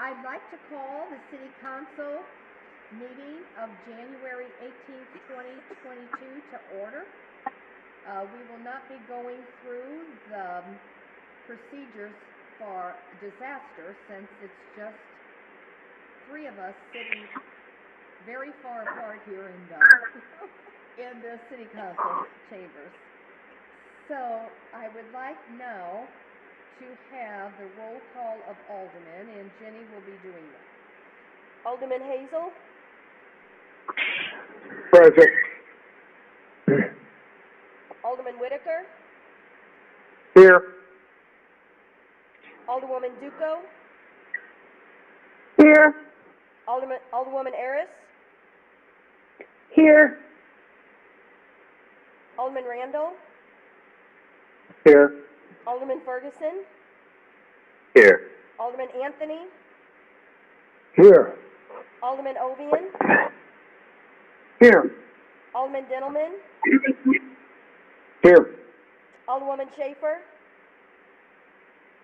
I'd like to call the City Council meeting of January 18th, 2022 to order. We will not be going through the procedures for disaster since it's just three of us sitting very far apart here in the City Council chambers. So I would like now to have the roll call of aldermen, and Jenny will be doing that. Alderman Hazel. Present. Alderman Whitaker. Here. Alderwoman Duco. Here. Alderwoman Harris. Here. Alderman Randall. Here. Alderman Ferguson. Here. Alderman Anthony. Here. Alderman Ovian. Here. Alderman Dintelman. Here. Alderwoman Schaefer.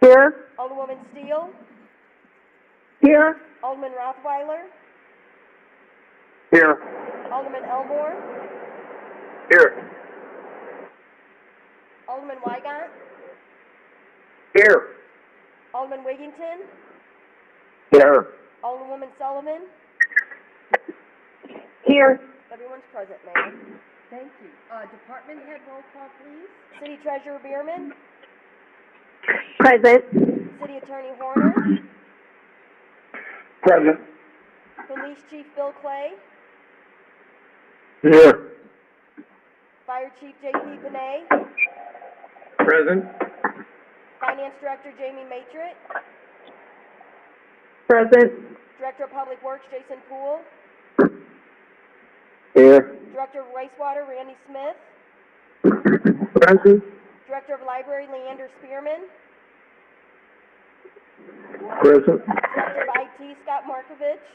Here. Alderwoman Steele. Here. Alderman Rothweiler. Here. Alderman Elmore. Here. Alderman Wygant. Here. Alderman Wigington. Here. Alderwoman Sullivan. Here. Everyone's present, Mayor. Thank you. Department head roll call, please. City Treasurer Bierman. Present. City Attorney Horner. Present. Police Chief Bill Clay. Here. Fire Chief J.P. Panay. Present. Finance Director Jamie Matrit. Present. Director of Public Works Jason Poole. Here. Director of Wastewater Randy Smith. Present. Director of Library Leander Spearman. Present. Director of IT Scott Markovich.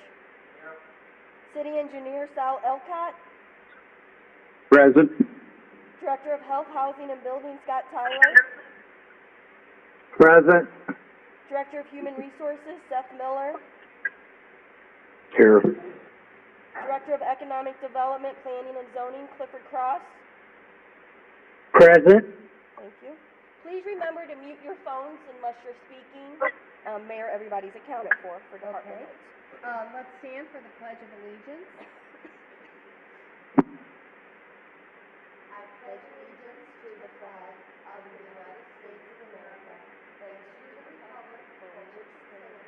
City Engineer Sal Elcott. Present. Director of Health, Housing and Building Scott Tyler. Present. Director of Human Resources Seth Miller. Here. Director of Economic Development, Planning and Zoning Clifford Cross. Present. Thank you. Please remember to mute your phones unless you're speaking. Mayor, everybody's accounted for department heads. Let's stand for the Pledge of Allegiance. I pledge allegiance to the flag of the United States of America and to the republic for which it stands,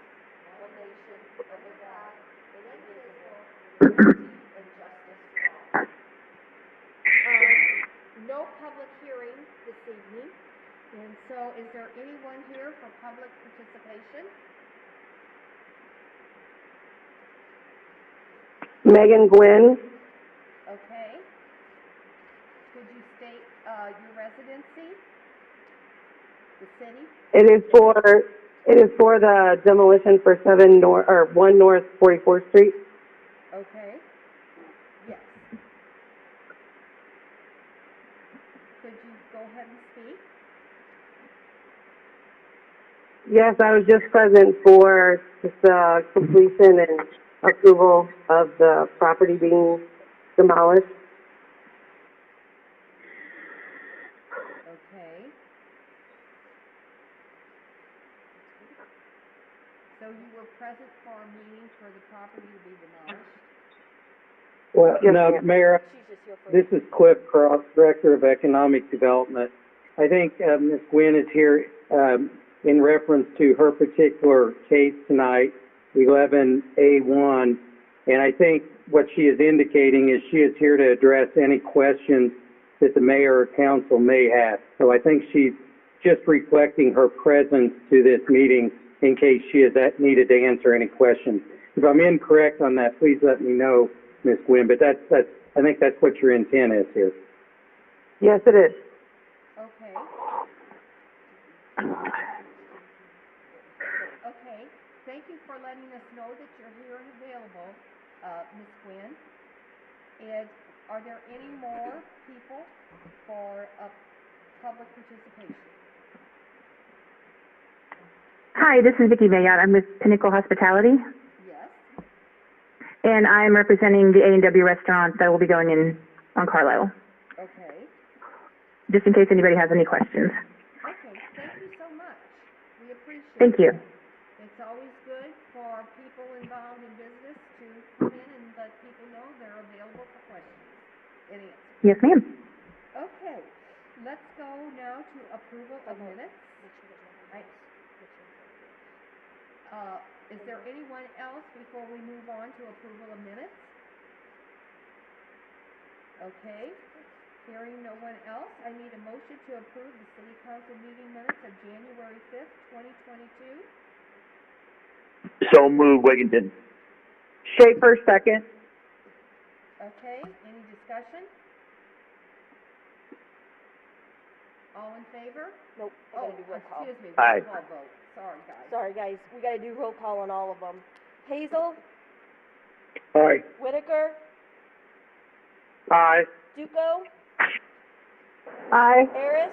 one nation, under God, indivisible, with liberty and justice for all. No public hearing this evening, and so is there anyone here for public participation? Megan Gwynn. Okay. Could you state your residency? The city? It is for the demolition for 1 North 44th Street. Okay. Yes. Could you go ahead and speak? Yes, I was just present for the completion and approval of the property being demolished. Okay. So you were present for a meeting for the property to be demolished? Well, Yes, no, ma'am. Mayor, She's just here for this is Cliff Cross, Director of Economic Development. I think Ms. Gwynn is here in reference to her particular case tonight, 11A1, and I think what she is indicating is she is here to address any questions that the mayor or council may have. So I think she's just reflecting her presence to this meeting in case she is needed to answer any questions. If I'm incorrect on that, please let me know, Ms. Gwynn, but I think that's what your intent is here. Yes, it is. Okay. Okay. Thank you for letting us know that you're here and available, Ms. Gwynn. And are there any more people for public participation? Hi, Hi, this is Vicki Mayotte. I'm with Pinnacle Hospitality, Yes? and I'm representing the A&W restaurant that will be going in on Carlisle, Okay. just in case anybody has any questions. Okay, thank you so much. We appreciate it. Thank you. It's always good for people involved in business to come in and let people know they're available for questions and answers. Yes, ma'am. Okay, let's go now to approval of minutes. Is there anyone else before we move on to approval of minutes? Okay, hearing no one else, I need a motion to approve the city council meeting minutes of January 5th, 2022. So moved, Wigginton. Schaefer, second. Okay, any discussion? All in favor? Nope, we Oh, gotta do roll call. excuse me, Aye. roll call vote. Sorry, guys. Sorry, guys, we gotta do roll call on all of them. Hazel, Aye. Whitaker, Aye. Duco, Aye. Harris,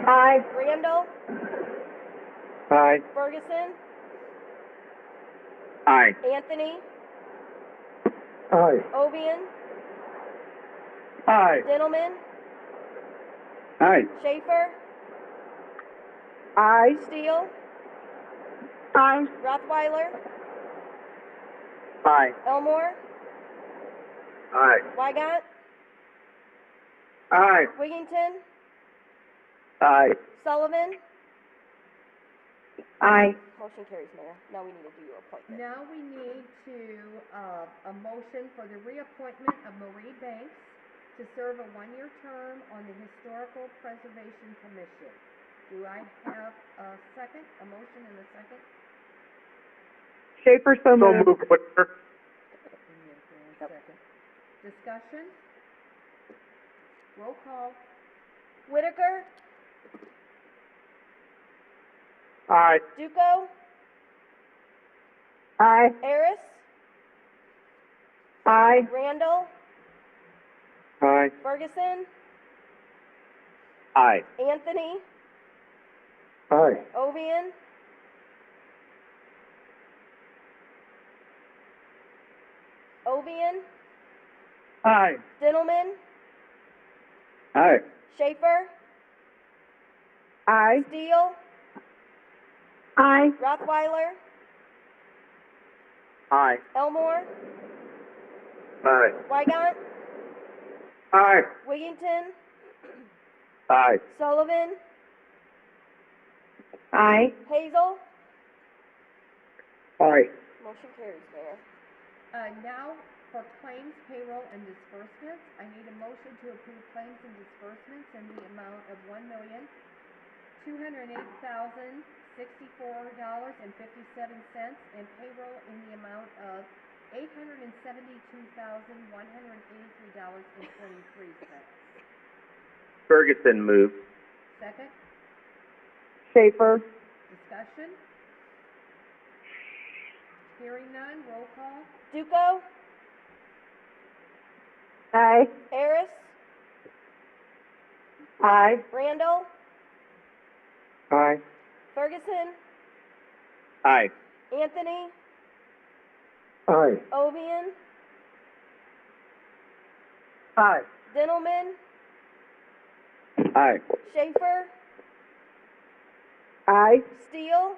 Aye. Randall, Aye. Ferguson, Aye. Anthony, Aye. Ovian, Aye. Dintelman, Aye. Schaefer, Aye. Steele, Aye. Rothweiler, Aye. Elmore, Aye. Wygant, Aye. Wigington, Aye. Sullivan. Aye. Motion carries, Mayor. Now we need to do your appointment. Now we need to, a motion for the reappointment of Marie Banks to serve a one-year term on the Historical Preservation Commission. Do I have a second, a motion and a second? Schaefer, so So moved. moved, Whitaker. Second. Discussion? Roll call. Whitaker, Aye. Duco, Aye. Harris, Aye. Randall, Aye. Ferguson, Aye. Anthony, Aye. Ovian, Aye. Dintelman, Aye. Schaefer, Aye. Steele, Aye. Rothweiler, Aye. Elmore, Aye. Wygant, Aye. Wigington, Aye. Sullivan, Aye. Hazel. Aye. Motion carries, Mayor. Now for claims, payroll, and disbursements, I need a motion to approve claims and disbursements in the amount of $1,208,064.57 and payroll in the amount of $872,183.23. Ferguson moved. Second, Schaefer. discussion? Hearing none, roll call. Duco, Aye. Harris, Aye. Randall, Aye. Ferguson, Aye. Anthony, Aye. Ovian, Aye. Dintelman, Aye. Schaefer, Aye. Steele,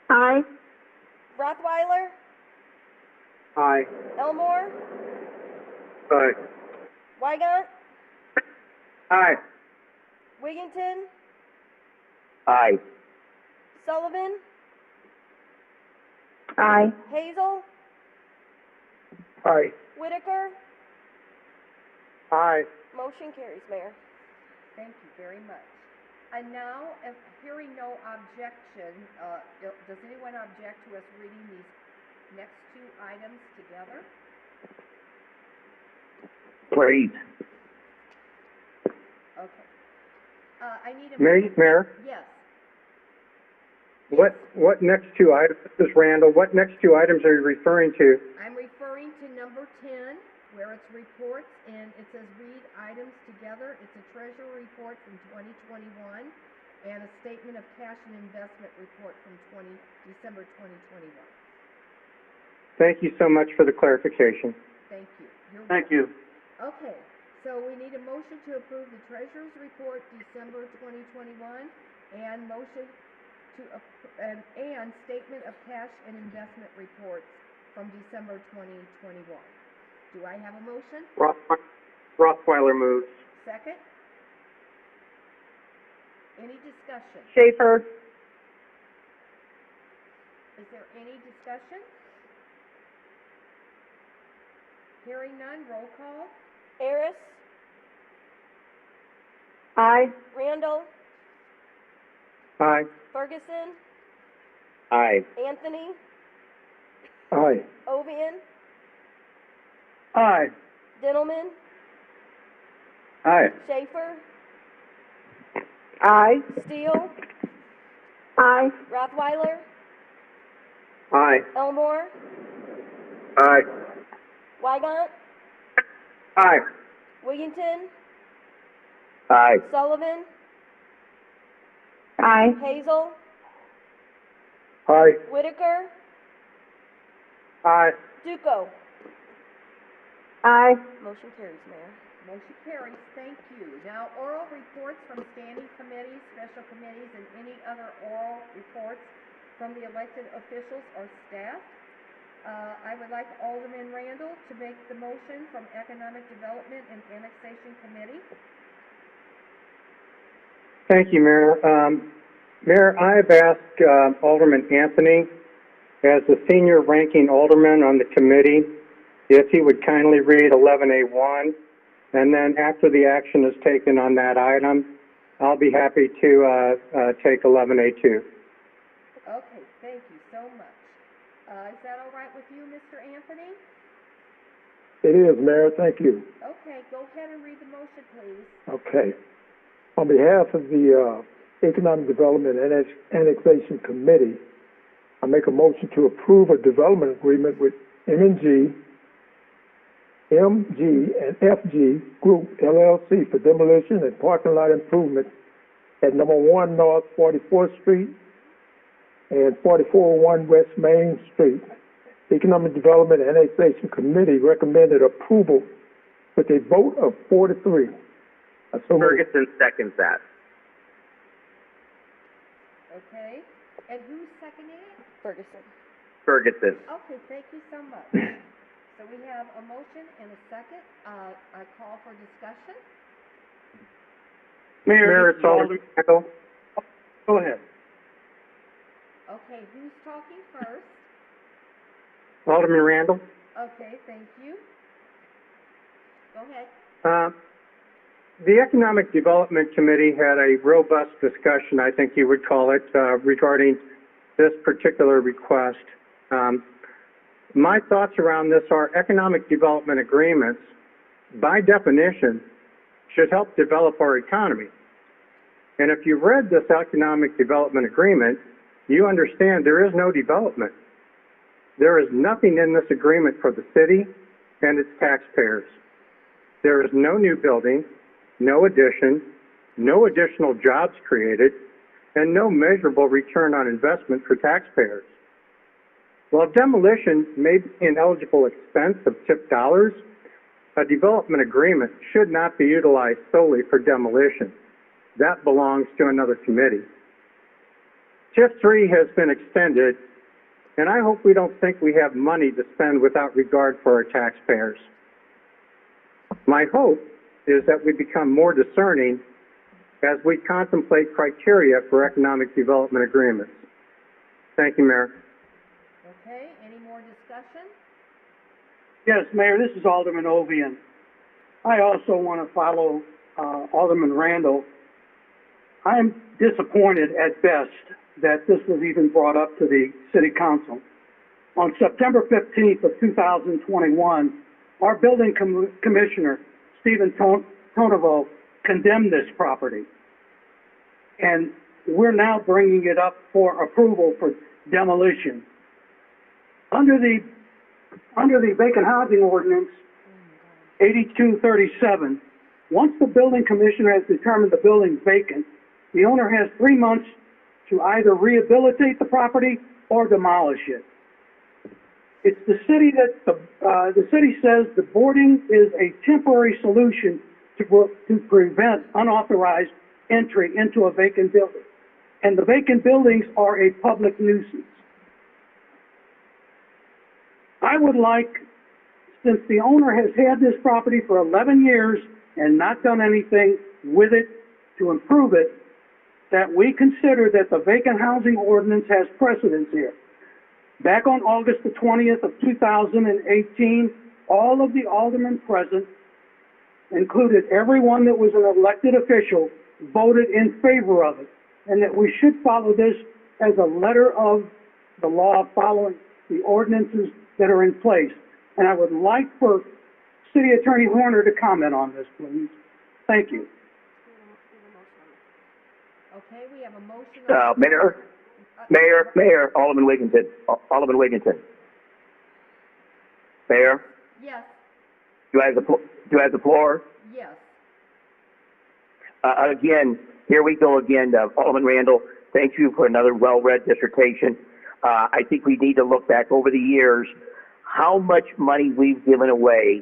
Aye. Rothweiler, Aye. Elmore, Aye. Wygant, Aye. Wigington, Aye. Sullivan, Aye. Hazel, Aye. Whitaker. Aye. Motion carries, Mayor. Thank you very much. And now, if hearing no objection, does anyone object to us reading these next two items together? Please. Okay. I need a. Mayor, Yes. what next two items, this is Randall, what next two items are you referring to? I'm referring to number 10, where it's reports, and it says read items together. It's a treasurer report from 2021, and a statement of cash and investment report from December 2021. Thank you so much for the clarification. Thank you. You're Thank you. Okay, so we need a motion to approve the treasurer's report December 2021 and motion to, and statement of cash and investment reports from December 2021. Do I have a motion? Rothweiler moves. Second? Any discussion? Schaefer. Is there any discussion? Hearing none, roll call. Harris, Aye. Randall, Aye. Ferguson, Aye. Anthony, Aye. Ovian, Aye. Dintelman, Aye. Schaefer, Aye. Steele, Aye. Rothweiler, Aye. Elmore, Aye. Wygant, Aye. Wigginton, Aye. Sullivan, Aye. Hazel, Aye. Whitaker, Aye. Duco. Aye. Motion carries, Mayor. Motion carries, thank you. Now, oral reports from standing committees, special committees, and any other oral reports from the elected officials or staff. I would like Alderman Randall to make the motion from Economic Development and Annexation Committee. Thank you, Mayor. Mayor, I've asked Alderman Anthony, as the senior ranking alderman on the committee, if he would kindly read 11A1, and then after the action is taken on that item, I'll be happy to take 11A2. Okay, thank you so much. Is that all right with you, Mr. Anthony? It is, Mayor. Thank you. Okay, go ahead and read the motion, please. Okay. On behalf of the Economic Development and Annexation Committee, I make a motion to approve a development agreement with MG, and FG Group LLC for demolition and parking lot improvement at number 1 North 44th Street and 4401 West Main Street. The Economic Development and Annexation Committee recommended approval with a vote of 4 to 3. Ferguson seconds that. Okay, and who seconded it? Ferguson. Ferguson. Okay, thank you so much. So we have a motion and a second. I call for discussion. Mayor, it's Alderman Randall. Go ahead. Okay, who's talking first? Alderman Randall. Okay, thank you. Go ahead. The Economic Development Committee had a robust discussion, I think you would call it, regarding this particular request. My thoughts around this are economic development agreements, by definition, should help develop our economy. And if you read this economic development agreement, you understand there is no development. There is nothing in this agreement for the city and its taxpayers. There is no new building, no addition, no additional jobs created, and no measurable return on investment for taxpayers. While demolition may be an eligible expense of TIP dollars, a development agreement should not be utilized solely for demolition. That belongs to another committee. TIP 3 has been extended, and I hope we don't think we have money to spend without regard for our taxpayers. My hope is that we become more discerning as we contemplate criteria for economic development agreements. Thank you, Mayor. Okay, any more discussion? Yes, Mayor, this is Alderman Ovian. I also want to follow Alderman Randall. I am disappointed at best that this was even brought up to the City Council. On September 15th of 2021, our building commissioner, Stephen Tonovo, condemned this property. And we're now bringing it up for approval for demolition. Under the vacant housing ordinance 8237, once the building commissioner has determined the building vacant, the owner has 3 months to either rehabilitate the property or demolish it. It's the city that, the city says the boarding is a temporary solution to prevent unauthorized entry into a vacant building. And the vacant buildings are a public nuisance. I would like, since the owner has had this property for 11 years and not done anything with it to improve it, that we consider that the vacant housing ordinance has precedence here. Back on August the 20th of 2018, all of the aldermen present, included everyone that was an elected official, voted in favor of it, and that we should follow this as a letter of the law following the ordinances that are in place. And I would like for City Attorney Horner to comment on this, please. Thank you. Okay, we have a motion. Mayor, Alderman Wigginton. Mayor, Yes, do I have the floor? yes. Again, here we go again, Alderman Randall, thank you for another well-read dissertation. I think we need to look back over the years, how much money we've given away,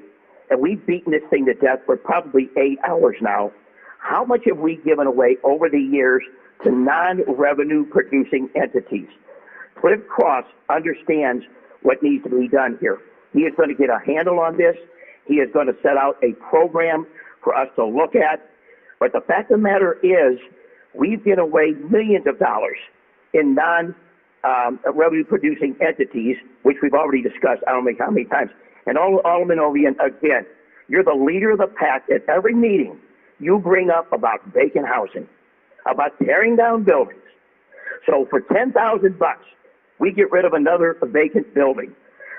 and we've beaten this thing to death for probably 8 hours now. How much have we given away over the years to non-revenue producing entities? Cliff Cross understands what needs to be done here. He is going to get a handle on this. He is going to set out a program for us to look at. But the fact of the matter is, we've given away millions of dollars in non-revenue producing entities, which we've already discussed, I don't know how many times. And Alderman Ovian, again, you're the leader of the pack. At every meeting, you bring up about vacant housing, about tearing down buildings. So for $10,000, we get rid of another vacant building.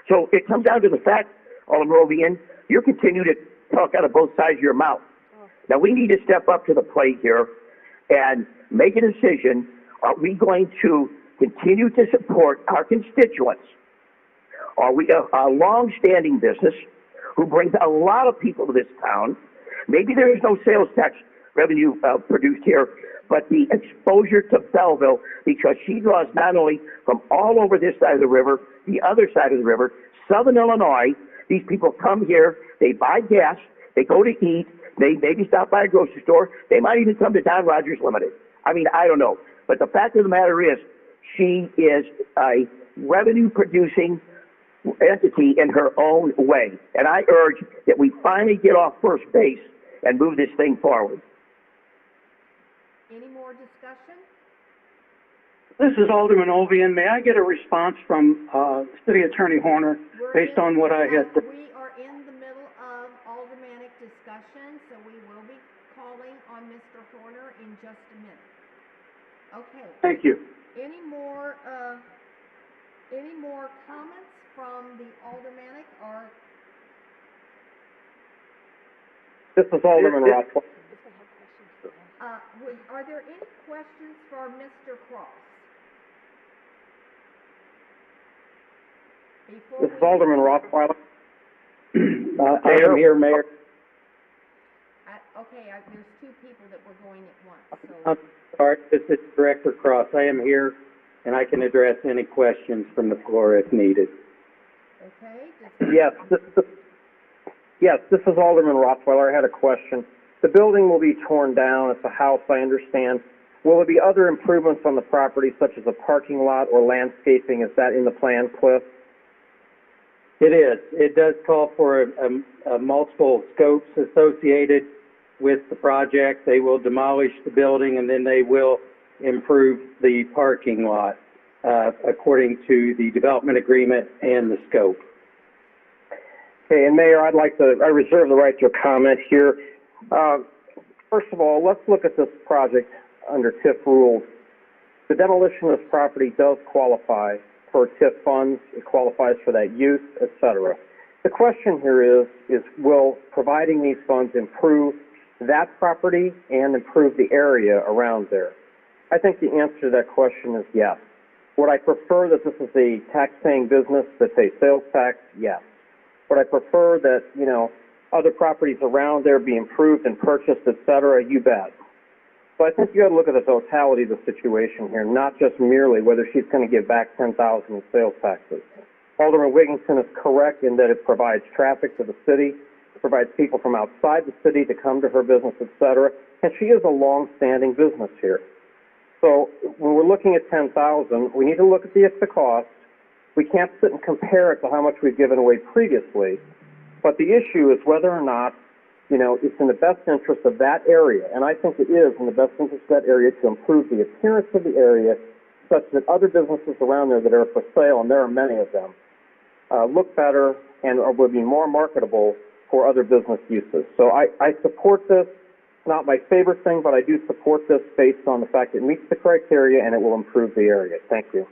So it comes down to the fact, Alderman Ovian, you continue to talk out of both sides of your mouth. Now we need to step up to the plate here and make a decision. Are we going to continue to support our constituents? Are we a long-standing business who brings a lot of people to this town? Maybe there is no sales tax revenue produced here, but the exposure to Belleville, because she draws not only from all over this side of the river, the other side of the river, southern Illinois. These people come here, they buy gas, they go to eat, they maybe stop by a grocery store, they might even come to Don Rogers Limited. I mean, I don't know. But the fact of the matter is, she is a revenue-producing entity in her own way. And I urge that we finally get off first base and move this thing forward. Any more discussion? This is Alderman Ovian. May I get a response from City Attorney Horner based on what I had? We are in the middle of aldermanic discussion, so we will be calling on Mr. Horner in just a minute. Okay. Thank you. Any more comments from the aldermanic or? This is Alderman Rothwell. Are there any questions for Mr. Cross? This is Alderman Rothweiler. I am here, Mayor. There's two people that were going at once, so. I'm sorry, this is Director Cross. I am here, and I can address any questions from the floor if needed. Okay. Yes, this is Alderman Rothweiler. I had a question. The building will be torn down. It's a house, I understand. Will there be other improvements on the property, such as a parking lot or landscaping? Is that in the plan, Cliff? It is. It does call for multiple scopes associated with the project. They will demolish the building, and then they will improve the parking lot according to the development agreement and the scope. Okay, and Mayor, I reserve the right to comment here. First of all, let's look at this project under TIF rules. The demolition of this property does qualify for TIF funds. It qualifies for that use, etc. The question here is will providing these funds improve that property and improve the area around there? I think the answer to that question is yes. Would I prefer that this is a tax-paying business that pays sales tax? Yes. Would I prefer that, other properties around there be improved and purchased, et cetera? You bet. So I think you gotta look at the totality of the situation here, not just merely whether she's gonna give back 10,000 in sales taxes. Alderman Wigginton is correct in that it provides traffic to the city, it provides people from outside the city to come to her business, et cetera, and she is a long-standing business here. So when we're looking at 10,000, we need to look at the cost. We can't sit and compare it to how much we've given away previously, but the issue is whether or not, you know, it's in the best interest of that area, and I think it is in the best interest of that area to improve the appearance of the area such that other businesses around there that are for sale, and there are many of them, look better and will be more marketable for other business uses. So I support this. It's not my favorite thing, but I do support this based on the fact it meets the criteria and it will improve the area. Thank you.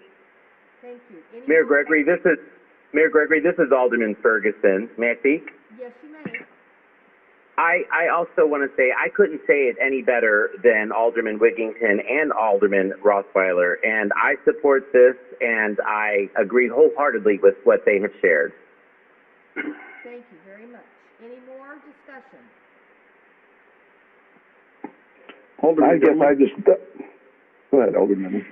Thank you. Any Mayor more- Gregory, this is Alderman Ferguson. May I speak? Yes, you may. I also want to say I couldn't say it any better than Alderman Wigginton and Alderman Rothweiler, and I support this, and I agree wholeheartedly with what they have shared. Thank you very much. Any more discussion? I guess I just, go ahead, Alderman.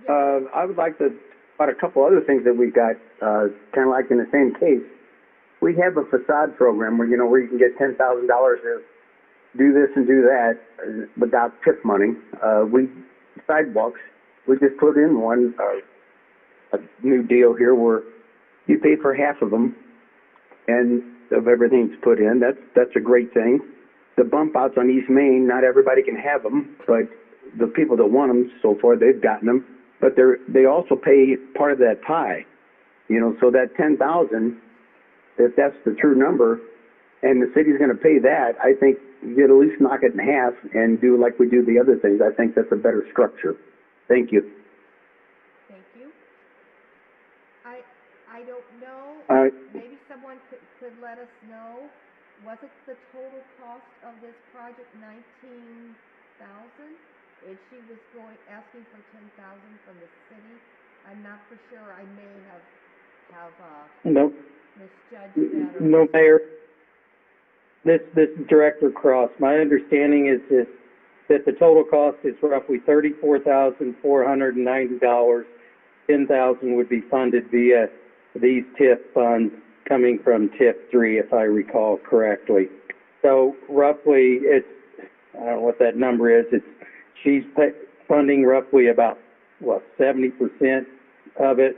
I would like to, about a couple other things that we've got, kind of like in the same case. We have a facade program where, you know, where you can get $10,000 to do this and do that without TIP money. Sidewalks, we just put in one, a new deal here where you pay for half of them and of everything that's put in. That's a great thing. The bump outs on East Main, not everybody can have them, but the people that want them so far, they've gotten them. But they also pay part of that pie, you know, so that 10,000, if that's the true number, and the city's going to pay that, I think you'd at least knock it in half and do like we do the other things. I think that's a better structure. Thank you. Thank you. I don't know. Maybe someone could let us know. Was it the total cost of this project $19,000? If she was asking for $10,000 from the city, I'm not for sure. I may have Nope. misjudged that. No, Mayor. This is Director Cross. My understanding is that the total cost is roughly $34,490. $10,000 would be funded via these TIF funds coming from TIF 3, if I recall correctly. So roughly, I don't know what that number is. She's funding roughly about 70% of it,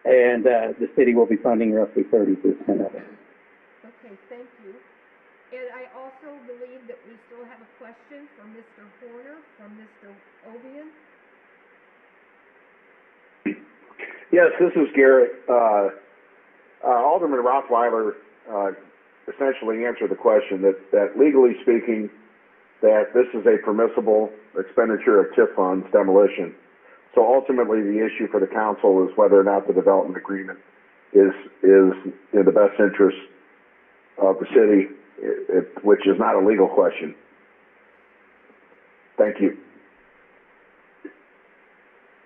and the city will be funding roughly 30% of it. Okay, thank you. And I also believe that we still have a question from Mr. Horner, from Mr. Ovian. Yes, this is Garrett. Alderman Rothweiler essentially answered the question that legally speaking, that this is a permissible expenditure of TIF funds demolition. So ultimately, the issue for the council is whether or not the development agreement is in the best interest of the city, which is not a legal question. Thank you.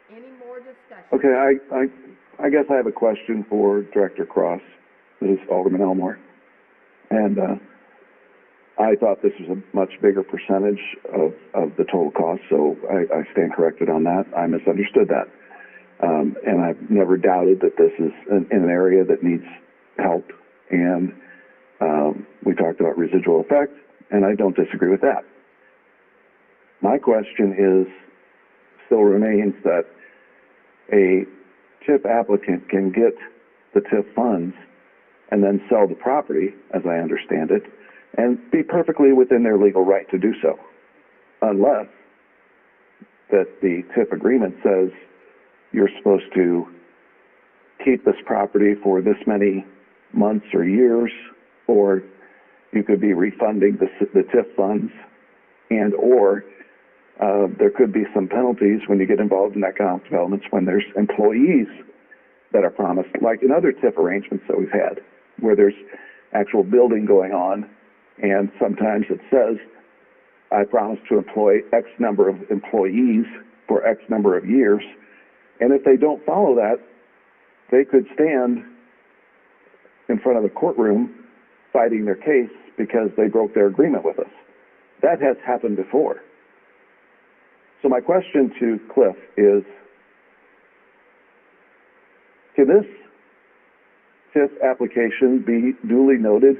Any more discussion? Okay, I guess I have a question for Director Cross. This is Alderman Elmore. And I thought this was a much bigger percentage of the total cost, so I stand corrected on that. I misunderstood that. And I've never doubted that this is in an area that needs help. And we talked about residual effect, and I don't disagree with that. My question still remains that a TIF applicant can get the TIF funds and then sell the property, as I understand it, and be perfectly within their legal right to do so, unless that the TIF agreement says you're supposed to keep this property for this many months or years, or you could be refunding the TIF funds, and or there could be some penalties when you get involved in economic developments when there's employees that are promised, like in other TIF arrangements that we've had, where there's actual building going on, and sometimes it says, I promise to employ X number of employees for X number of years, and if they don't follow that, they could stand in front of the courtroom fighting their case because they broke their agreement with us. That has happened before. So my question to Cliff is, can this TIF application be duly noted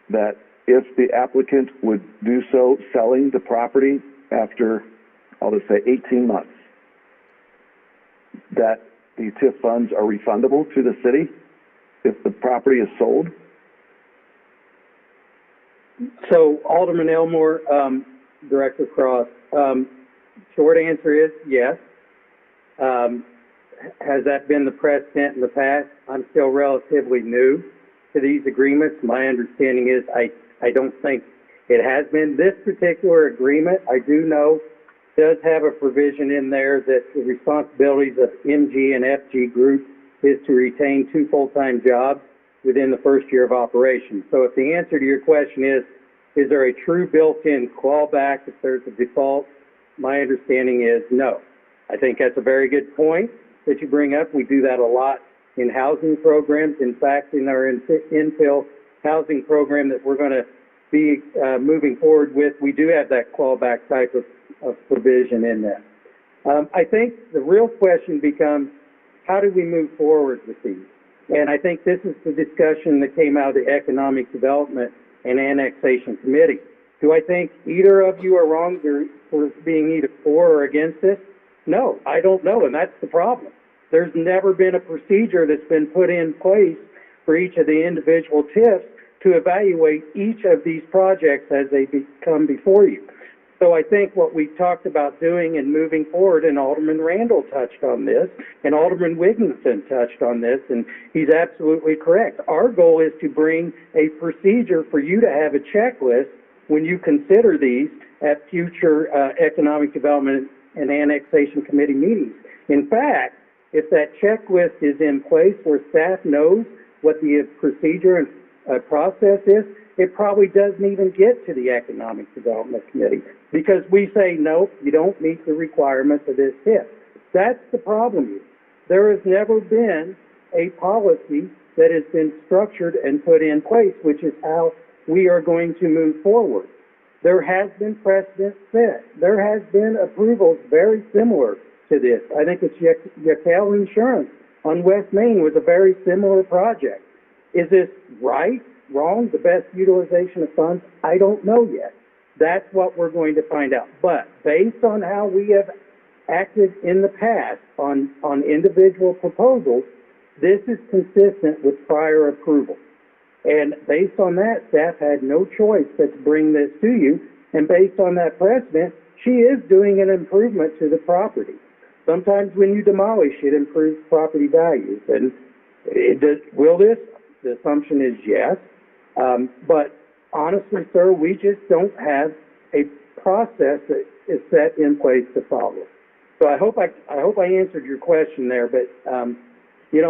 that if the applicant would do so selling the property after, I'll just say 18 months, that the TIF funds are refundable to the city if the property is sold? So Alderman Elmore, Director Cross, short answer is yes. Has that been the precedent in the past? I'm still relatively new to these agreements. My understanding is I don't think it has been. This particular agreement, I do know, does have a provision in there that the responsibilities of MG and FG Group is to retain 2 full-time jobs within the first year of operation. So if the answer to your question is there a true built-in clawback if there's a default? My understanding is no. I think that's a very good point that you bring up. We do that a lot in housing programs. In fact, in our infill housing program that we're going to be moving forward with, we do have that clawback type of provision in there. I think the real question becomes, how do we move forward with these? And I think this is the discussion that came out of the Economic Development and Annexation Committee. Do I think either of you are wrong for being either for or against this? No, I don't know, and that's the problem. There's never been a procedure that's been put in place for each of the individual TIFs to evaluate each of these projects as they come before you. So I think what we talked about doing and moving forward, and Alderman Randall touched on this, and Alderman Wigginton touched on this, and he's absolutely correct. Our goal is to bring a procedure for you to have a checklist when you consider these at future Economic Development and Annexation Committee meetings. In fact, if that checklist is in place where staff knows what the procedure and process is, it probably doesn't even get to the Economic Development Committee because we say, no, you don't meet the requirements of this TIF. That's the problem here. There has never been a policy that has been structured and put in place, which is how we are going to move forward. There has been precedent set. There has been approvals very similar to this. I think it's Yakel Insurance on West Main was a very similar project. Is this right, wrong, the best utilization of funds? I don't know yet. That's what we're going to find out. But based on how we have acted in the past on individual proposals, this is consistent with prior approval. And based on that, staff had no choice but to bring this to you. And based on that precedent, she is doing an improvement to the property. Sometimes when you demolish, it improves property values. And will this? The assumption is yes. But honestly, sir, we just don't have a process that is set in place to follow. So I hope I answered your question there, but you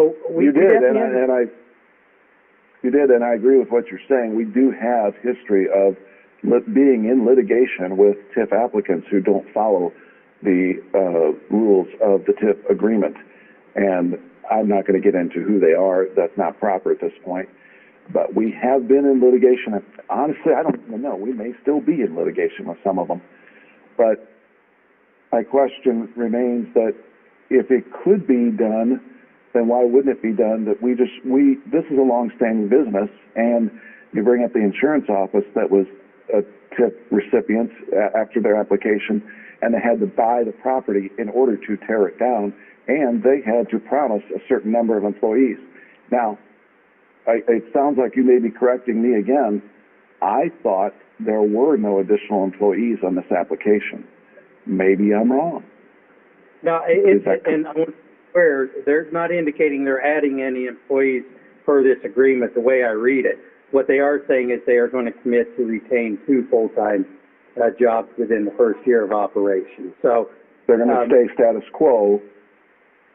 did, and I agree with what you're saying. We do have history of being in litigation with TIF applicants who don't follow the rules of the TIF agreement, and I'm not going to get into who they are. That's not proper at this point. But we have been in litigation. Honestly, I don't even know. We may still be in litigation with some of them. But my question remains that if it could be done, then why wouldn't it be done? That this is a long-standing business, and you bring up the insurance office that was a TIF recipient after their application, and they had to buy the property in order to tear it down, and they had to promise a certain number of employees. Now, it sounds like you may be correcting me again. I thought there were no additional employees on this application. Maybe I'm wrong. No, and I'm aware they're not indicating they're adding any employees per this agreement the way I read it. What they are saying is they are going to commit to retain 2 full-time jobs within the first year of operation. So they're going to stay status quo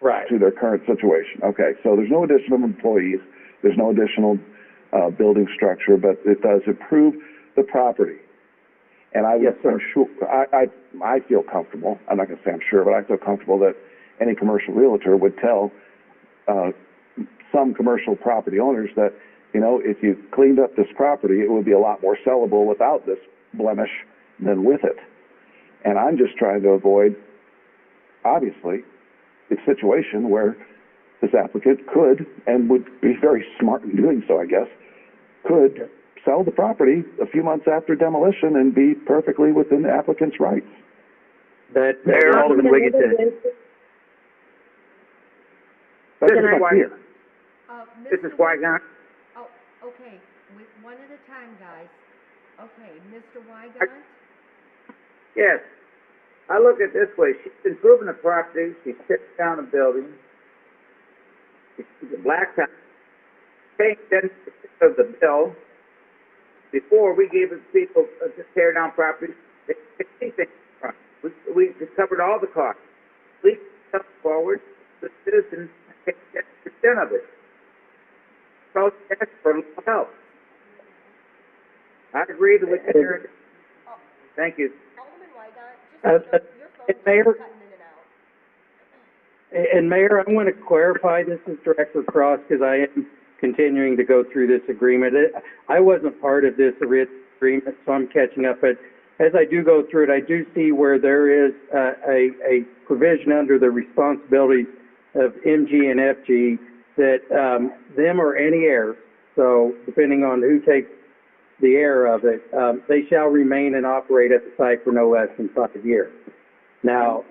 right to their current situation. Okay, so there's no additional employees. There's no additional building structure, but it does improve the property. And I'm sure, I feel comfortable, I'm not going to say I'm sure, but I feel comfortable that any commercial realtor would tell some commercial property owners that, if you cleaned up this property, it would be a lot more sellable without this blemish, than with it. And I'm just trying to avoid, obviously, a situation where this applicant could, and would be very smart in doing so, I guess, could sell the property a few months after demolition and be perfectly within the applicant's rights. Mayor, Alderman Wigginton. That's This is my fear. This is Wygant. Oh, okay, with one at a time, guys. Okay, Mr. Wygant? Yes. I look at it this way. She's improving the property. She's tearing down the building. She's blacktop. Paying 10% of the bill. Before, we gave it people to tear down properties. They pay anything. We covered all the costs. We step forward. The citizens take 10% of it. So that's for help. I agree that we can hear it. Thank you. Alderman Wygant, just Mayor? cutting in and out. And Mayor, I want to clarify, this is Director Cross, because I am continuing to go through this agreement. I wasn't part of this agreement, so I'm catching up. But as I do go through it, I do see where there is a provision under the responsibilities of MG and FG that them or any heirs, so depending on who takes the heir of it, they shall remain and operate at the site for no less than 5 years. Now,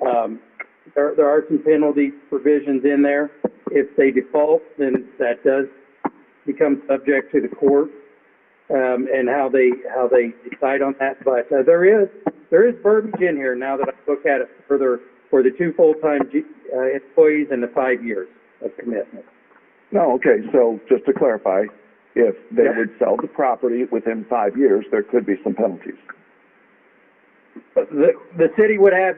there are some penalty provisions in there. If they default, then that does become subject to the court, and how they decide on that. But there is verbiage in here now that I look at it further for the 2 full-time employees and the 5 years of commitment. No, okay, so just to clarify, if they would sell the property within 5 years, there could be some penalties. The city would have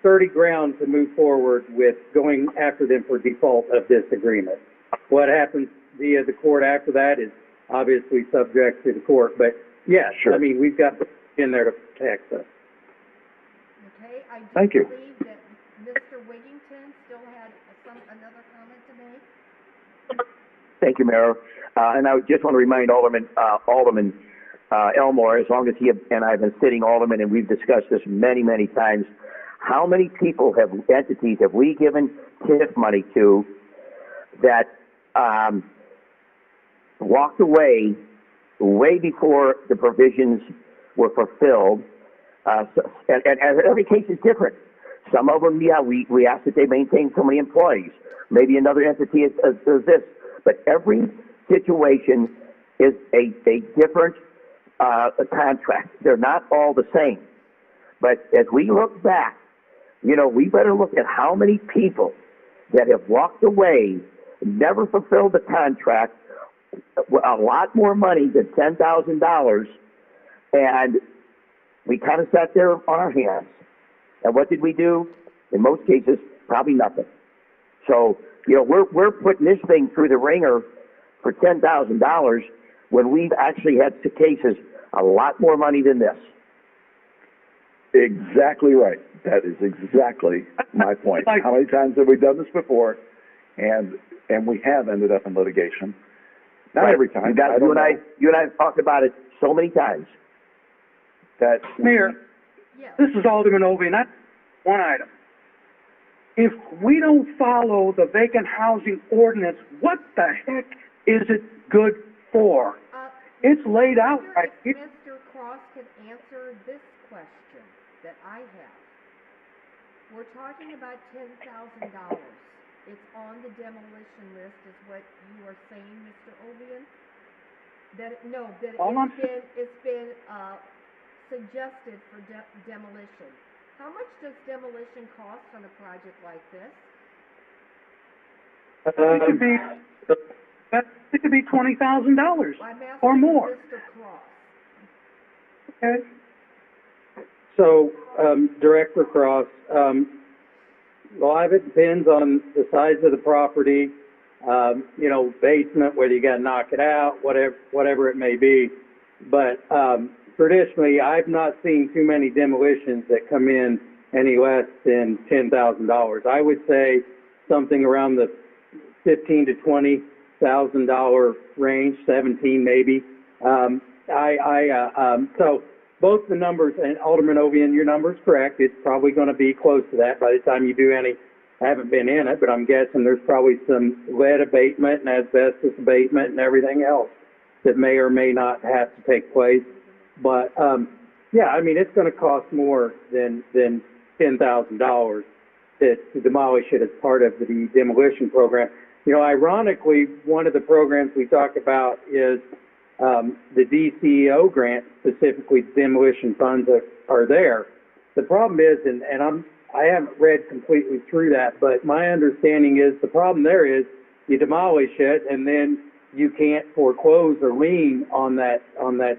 30 ground to move forward with going after them for default of this agreement. What happens via the court after that is obviously subject to the court, but yes, Sure. I mean, we've got in there to protect us. Okay, I do Thank you. believe that Mr. Wigginton still had another comment to make. Thank you, Mayor. And I just want to remind Alderman Elmore, as long as he and I have been sitting alderman, and we've discussed this many, many times, how many entities have we given TIF money to that walked away way before the provisions were fulfilled? And every case is different. Some of them, we ask that they maintain so many employees. Maybe another entity is this. But every situation is a different contract. They're not all the same. But as we look back, we better look at how many people that have walked away, never fulfilled the contract, a lot more money than $10,000, and we kind of sat there on our hands. And what did we do? In most cases, probably nothing. So, we're putting this thing through the ringer for $10,000 when we've actually had cases a lot more money than this. Exactly right. That is exactly my point. How many times have we done this before? And we have ended up in litigation. Not every time. You and I have talked about it so many times. Mayor, this is Alderman Ovian. One item. If we don't follow the vacant housing ordinance, what the heck is it good for? It's laid out right here. Mr. Cross can answer this question that I have. We're talking about $10,000. It's on the demolition list, is what you are saying, Mr. Ovian? It's been suggested for demolition. How much does demolition cost on a project like this? It could be $20,000 or more. Mr. Cross. Okay. So, Director Cross, a lot of it depends on the size of the property, basement, whether you got to knock it out, whatever it may be. But traditionally, I've not seen too many demolitions that come in any less than $10,000. I would say something around the $15,000 to $20,000 range, 17 maybe. So both the numbers, and Alderman Ovian, your number's correct. It's probably going to be close to that by the time you do any. I haven't been in it, but I'm guessing there's probably some lead abatement and asbestos abatement and everything else that may or may not have to take place. But yeah, I mean, it's going to cost more than $10,000 to demolish it as part of the demolition program. You know, ironically, one of the programs we talk about is the DCEO grant, specifically demolition funds are there. The problem is, and I haven't read completely through that, but my understanding is the problem there is you demolish it and then you can't foreclose or lien on that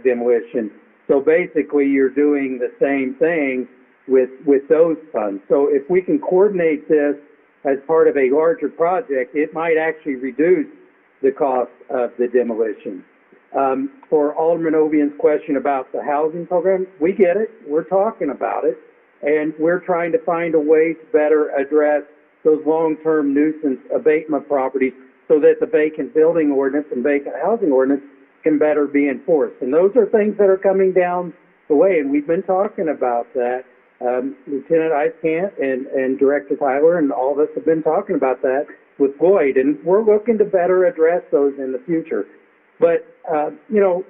demolition. So basically, you're doing the same thing with those funds. So if we can coordinate this as part of a larger project, it might actually reduce the cost of the demolition. For Alderman Ovian's question about the housing program, we get it. We're talking about it. And we're trying to find a way to better address those long-term nuisance abatement properties so that the vacant building ordinance and vacant housing ordinance can better be enforced. And those are things that are coming down the way, and we've been talking about that. Lieutenant Icecant and Director Tyler and all of us have been talking about that with Floyd, and we're looking to better address those in the future. But, you know,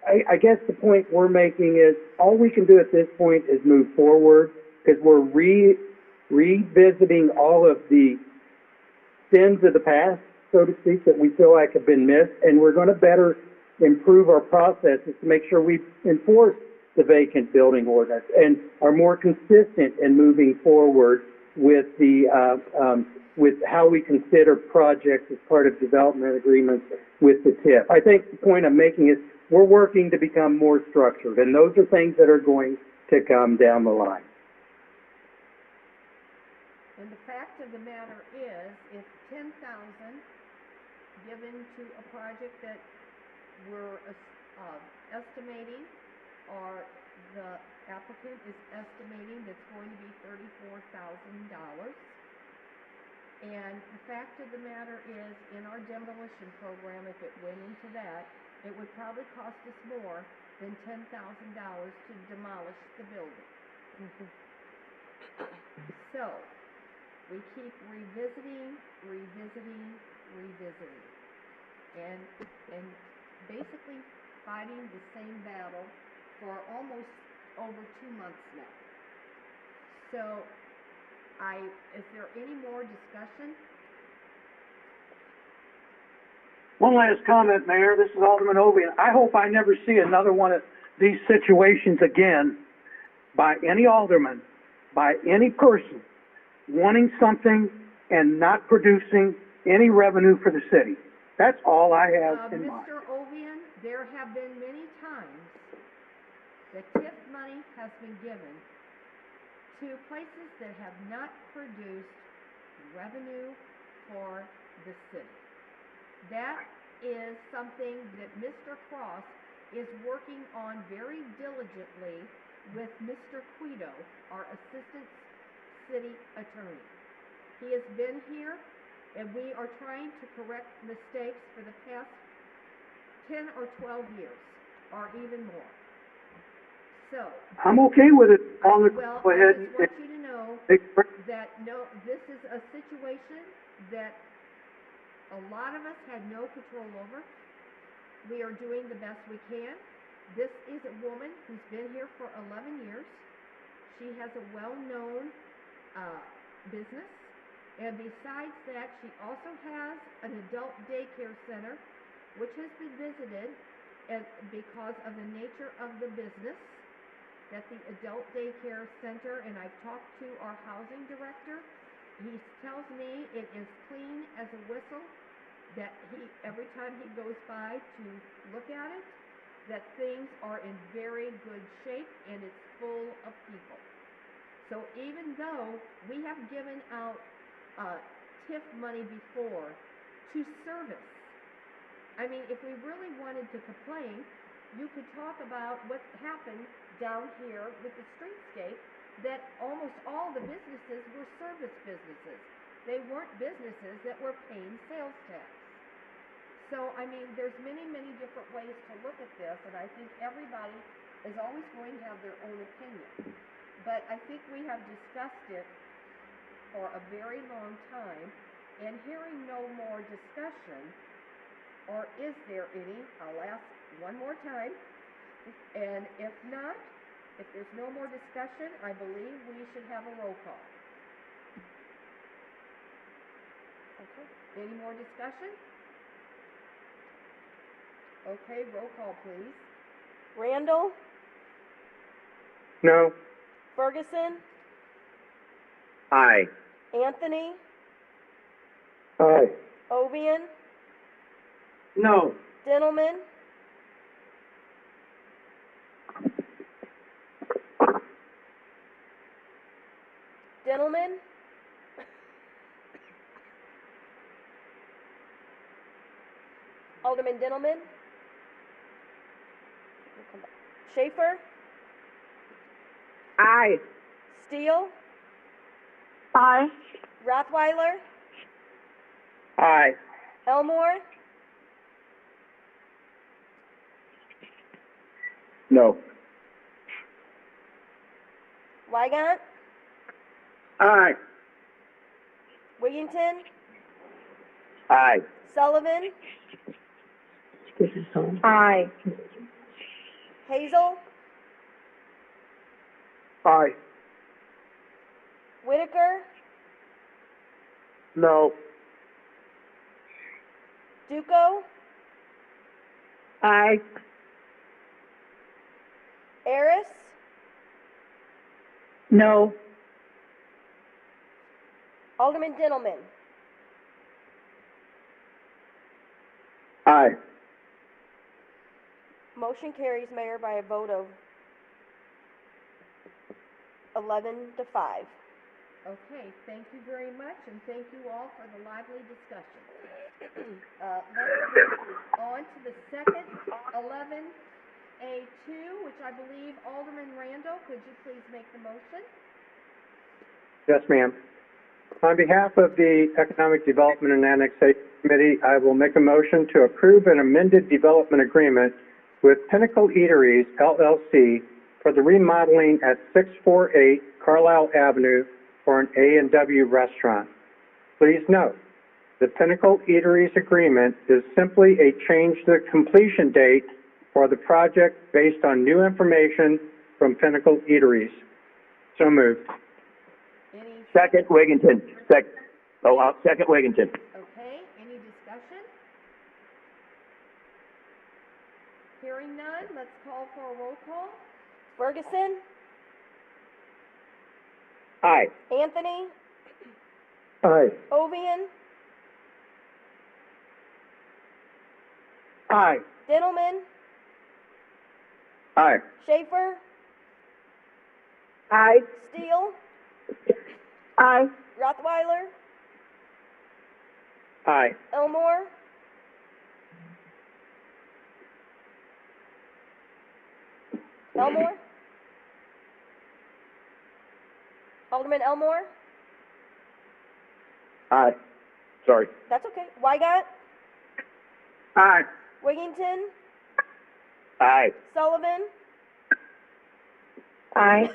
I guess the point we're making is all we can do at this point is move forward because we're revisiting all of the sins of the past, so to speak, that we feel like have been missed, and we're going to better improve our processes to make sure we enforce the vacant building ordinance and are more consistent in moving forward with the with how we consider projects as part of development agreements with the TIF. I think the point I'm making is we're working to become more structured, and those are things that are going to come down the line. And the fact of the matter is, if 10,000 given to a project that we're estimating, or the applicant is estimating that's going to be $34,000. And the fact of the matter is, in our demolition program, if it went into that, it would probably cost us more than $10,000 to demolish the building. So, we keep revisiting, and basically fighting the same battle for almost over 2 months now. So, is there any more discussion? One last comment, Mayor. This is Alderman Ovian. I hope I never see another one of these situations again by any alderman, by any person wanting something and not producing any revenue for the city. That's all I have in mind. Mr. Ovian, there have been many times that TIF money has been given to places that have not produced revenue for the city. That is something that Mr. Cross is working on very diligently with Mr. Quito, our Assistant City Attorney. He has been here, and we are trying to correct mistakes for the past 10 or 12 years, or even more. So, I'm okay with it. well, Go ahead. I just want you to know that this is a situation that a lot of us had no control over. We are doing the best we can. This is a woman who's been here for 11 years. She has a well-known business. And besides that, she also has an adult daycare center, which has been visited because of the nature of the business, that the adult daycare center, and I've talked to our housing director, he tells me it is clean as a whistle, that every time he goes by to look at it, that things are in very good shape and it's full of people. So even though we have given out TIF money before to service, I mean, if we really wanted to complain, you could talk about what happened down here with the streetscape, that almost all the businesses were service businesses. They weren't businesses that were paying sales tax. So, I mean, there's many, many different ways to look at this, and I think everybody is always going to have their own opinion. But I think we have discussed it for a very long time, and hearing no more discussion, or is there any? I'll ask one more time, and if not, if there's no more discussion, I believe we should have a roll call. Okay, any more discussion? Okay, roll call, please. Randall, No. Ferguson, Aye. Anthony, Aye. Ovian, No. Dintelman, Dintelman, Alderman Dintelman, Schaefer, Aye. Steele, Aye. Rothweiler, Aye. Elmore, No. Wygant, Aye. Wigington, Aye. Sullivan, Aye. Hazel, Aye. Whitaker, No. Duco, Aye. Eris, No. Alderman Dintelman. Aye. Motion carries, Mayor, by a vote of 11 to 5. Okay, thank you very much, and thank you all for the lively discussion. Let's move on to the second 11A2, which I believe Alderman Randall, could you please make the motion? Yes, ma'am. On behalf of the Economic Development and Annexation Committee, I will make a motion to approve an amended development agreement with Pinnacle Eateries LLC for the remodeling at 648 Carlisle Avenue for an A&W restaurant. Please note, the Pinnacle Eateries agreement is simply a change to the completion date for the project based on new information from Pinnacle Eateries. So moved. Any, Second, Wigington. Second, Wigington. okay, any discussion? Hearing none, let's call for a roll call. Ferguson, Aye. Anthony, Aye. Ovian, Aye. Dintelman, Aye. Schaefer, Aye. Steele, Aye. Rothweiler, Aye. Elmore, Alderman Elmore, Aye. Sorry. that's okay. Wygant, Aye. Wigington, Aye. Sullivan, Aye.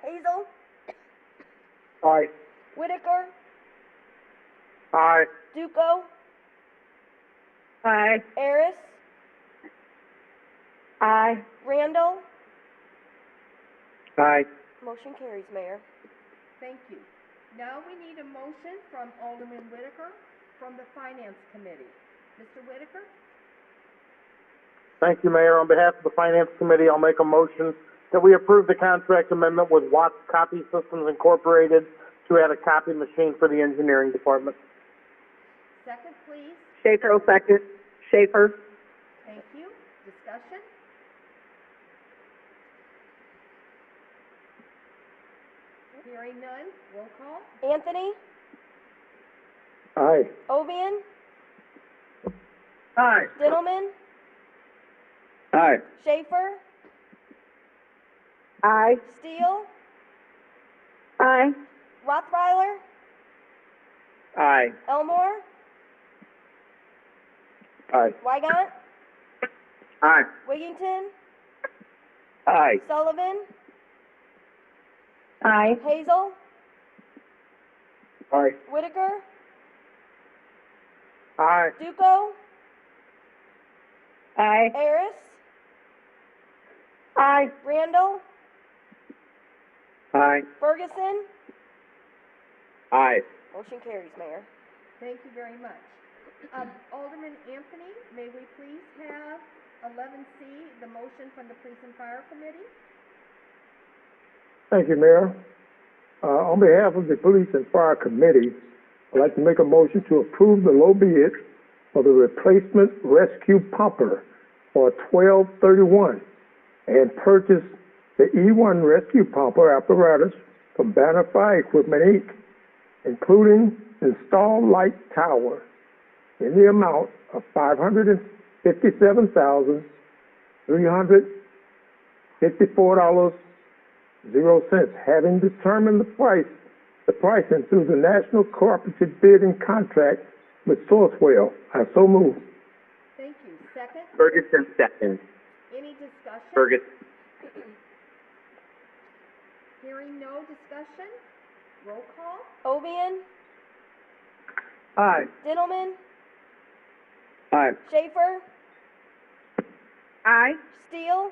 Hazel, Aye. Whitaker, Aye. Duco, Aye. Eris, Aye. Randall. Aye. Motion carries, Mayor. Thank you. Now we need a motion from Alderman Whitaker from the Finance Committee. Mr. Whitaker? Thank you, Mayor. On behalf of the Finance Committee, I'll make a motion that we approve the contract amendment with Watts Copy Systems Incorporated to add a copy machine for the engineering department. Second, please. Schaefer will second. Schaefer. Thank you. Discussion? Hearing none, roll call. Anthony, Aye. Ovian, Aye. Dintelman, Aye. Schaefer, Aye. Steele, Aye. Rothweiler, Aye. Elmore, Aye. Wygant, Aye. Wigington, Aye. Sullivan, Aye. Hazel, Aye. Whitaker, Aye. Duco, Aye. Harris, Aye. Randall, Aye. Ferguson. Aye. Motion carries, Mayor. Thank you very much. Alderman Anthony, may we please have 11C, the motion from the Police and Fire Committee? Thank you, Mayor. On behalf of the Police and Fire Committee, I'd like to make a motion to approve the low bid for the replacement rescue pumper for $12.31 and purchase the E1 rescue pumper apparatus from Banner Fire Equipment, Inc., including installed light tower in the amount of $557,354.00, having determined the pricing through the National Cooperative Bidding Contract with Sourcewell. I so move. Thank you. Second, Ferguson, second. any discussion? Ferguson. Hearing no discussion, roll call. Ovian, Aye. Dintelman, Aye. Schaefer, Aye. Steele,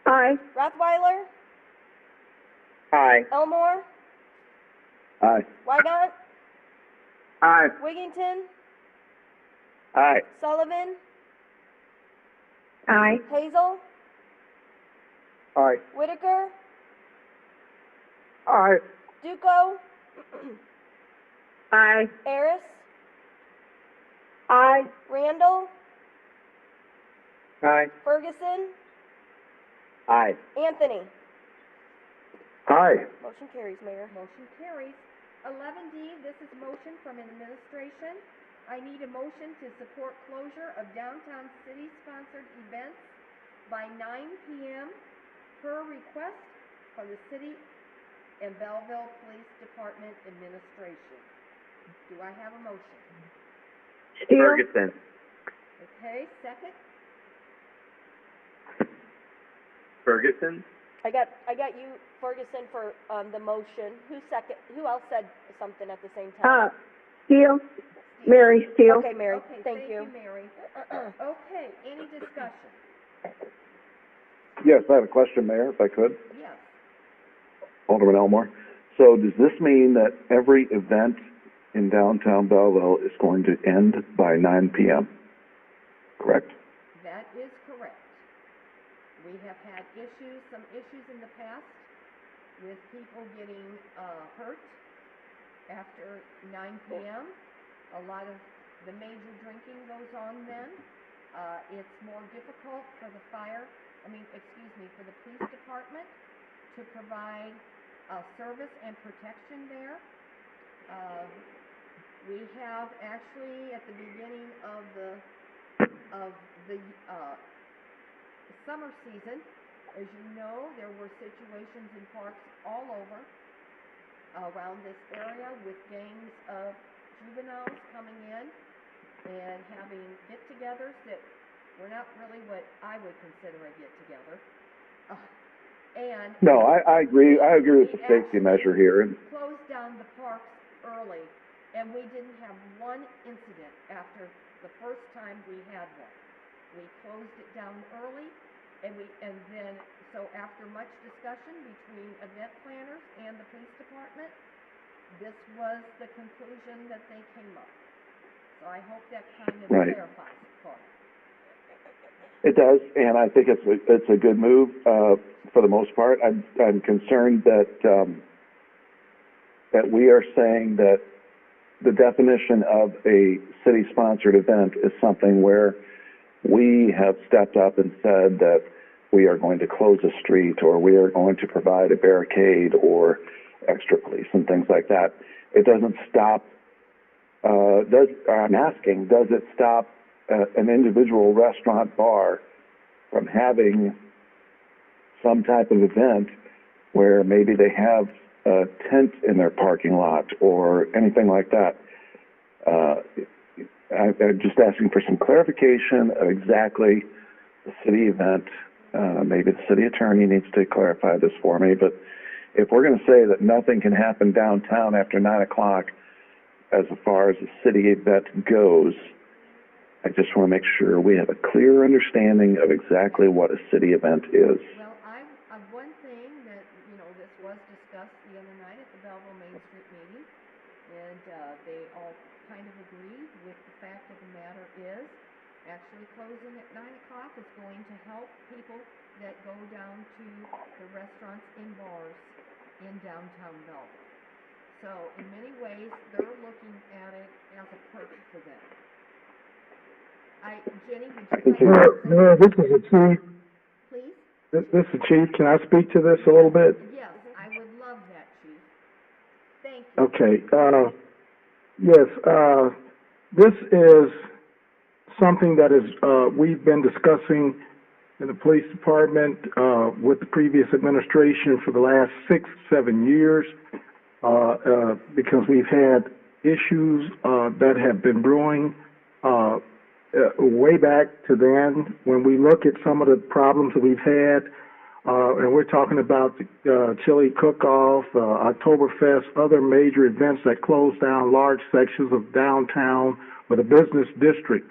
Aye. Rothweiler, Aye. Elmore, Aye. Wygant, Aye. Wigington, Aye. Sullivan, Aye. Hazel, Aye. Whitaker, Aye. Duco, Aye. Harris, Aye. Randall, Aye. Ferguson, Aye. Anthony. Aye. Motion carries, Mayor. Motion carries. 11D, this is motion from administration. I need a motion to support closure of downtown city-sponsored events by 9 p.m. per request from the City and Belleville Police Department Administration. Do I have a motion? Ferguson. Okay, second? Ferguson. I got you, Ferguson, for the motion. Who else said something at the same time? Steele, Mary Steele. Okay, Mary. Okay, Thank you. Mary. Okay, any discussion? Yes, I have a question, Mayor, if I could. Yes. Alderman Elmore. So does this mean that every event in downtown Belleville is going to end by 9 p.m.? Correct? That is correct. We have had some issues in the past with people getting hurt after 9 p.m. A lot of the major drinking goes on then. It's more difficult for the for the police department to provide service and protection there. We have actually at the beginning of the summer season, as you know, there were situations in parks all over around this area with gangs of juveniles coming in and having get-togethers that were not really what I would consider a get-together. No, I agree. I agree with the safety measure here. Closed down the parks early, and we didn't have one incident after the first time we had one. We closed it down early, so after much discussion between event planners and the police department, this was the conclusion that they came up. So I hope that kind of clarifies it for you. It does, and I think it's a good move for the most part. I'm concerned that we are saying that the definition of a city-sponsored event is something where we have stepped up and said that we are going to close a street or we are going to provide a barricade or extra police and things like that. It doesn't stop. I'm asking, does it stop an individual restaurant bar from having some type of event where maybe they have a tent in their parking lot or anything like that? I'm just asking for some clarification of exactly the city event maybe the city attorney needs to clarify this for me, but if we're going to say that nothing can happen downtown after 9 o'clock as far as a city event goes, I just want to make sure we have a clear understanding of exactly what a city event is. Well, one thing that, this was discussed the other night at the Belleville Main Street meeting, and, they all kind of agreed with the fact of the matter is, actually closing at 9 o'clock is going to help people that go down to the restaurants and bars in downtown Belleville. So, in many ways, they're looking at it as a perk for them. Jenny, would you like to Mayor, this is the chief. please? This is the chief. Can I speak to this a little bit? Yes, I would love that, Chief. Thank you. Okay. Yes. This is something that is we've been discussing in the police department with the previous administration for the last 6-7 years because we've had issues that have been brewing way back to then. When we look at some of the problems that we've had, and we're talking about the chili cook-off, Oktoberfest, other major events that closed down large sections of downtown with a business district.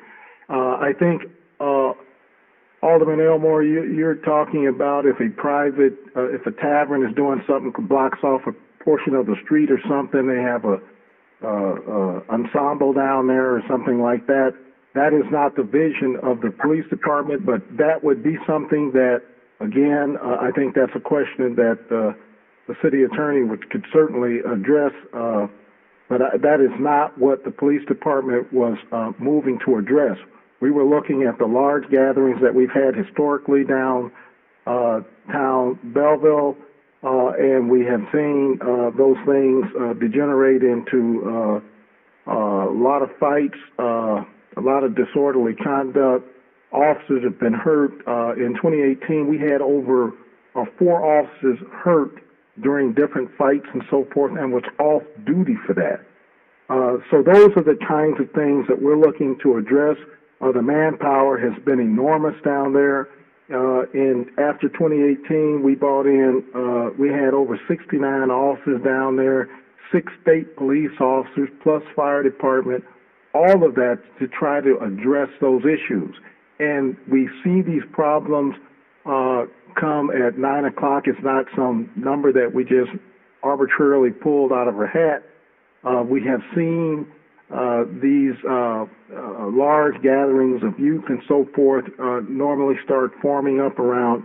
I think, Alderman Elmore, you're talking about if a tavern is doing something, blocks off a portion of the street or something, they have a ensemble down there or something like that. That is not the vision of the police department, but that would be something that, again, I think that's a question that the city attorney could certainly address, but that is not what the police department was moving to address. We were looking at the large gatherings that we've had historically down town Belleville, and we have seen those things degenerate into a lot of fights, a lot of disorderly conduct. Officers have been hurt. In 2018, we had over 4 officers hurt during different fights and so forth, and was off duty for that. So those are the kinds of things that we're looking to address. The manpower has been enormous down there. After 2018, we brought in, we had over 69 officers down there, 6 state police officers, plus fire department, all of that to try to address those issues. And we see these problems come at 9 o'clock. It's not some number that we just arbitrarily pulled out of our hat. We have seen these large gatherings of youth and so forth normally start forming up around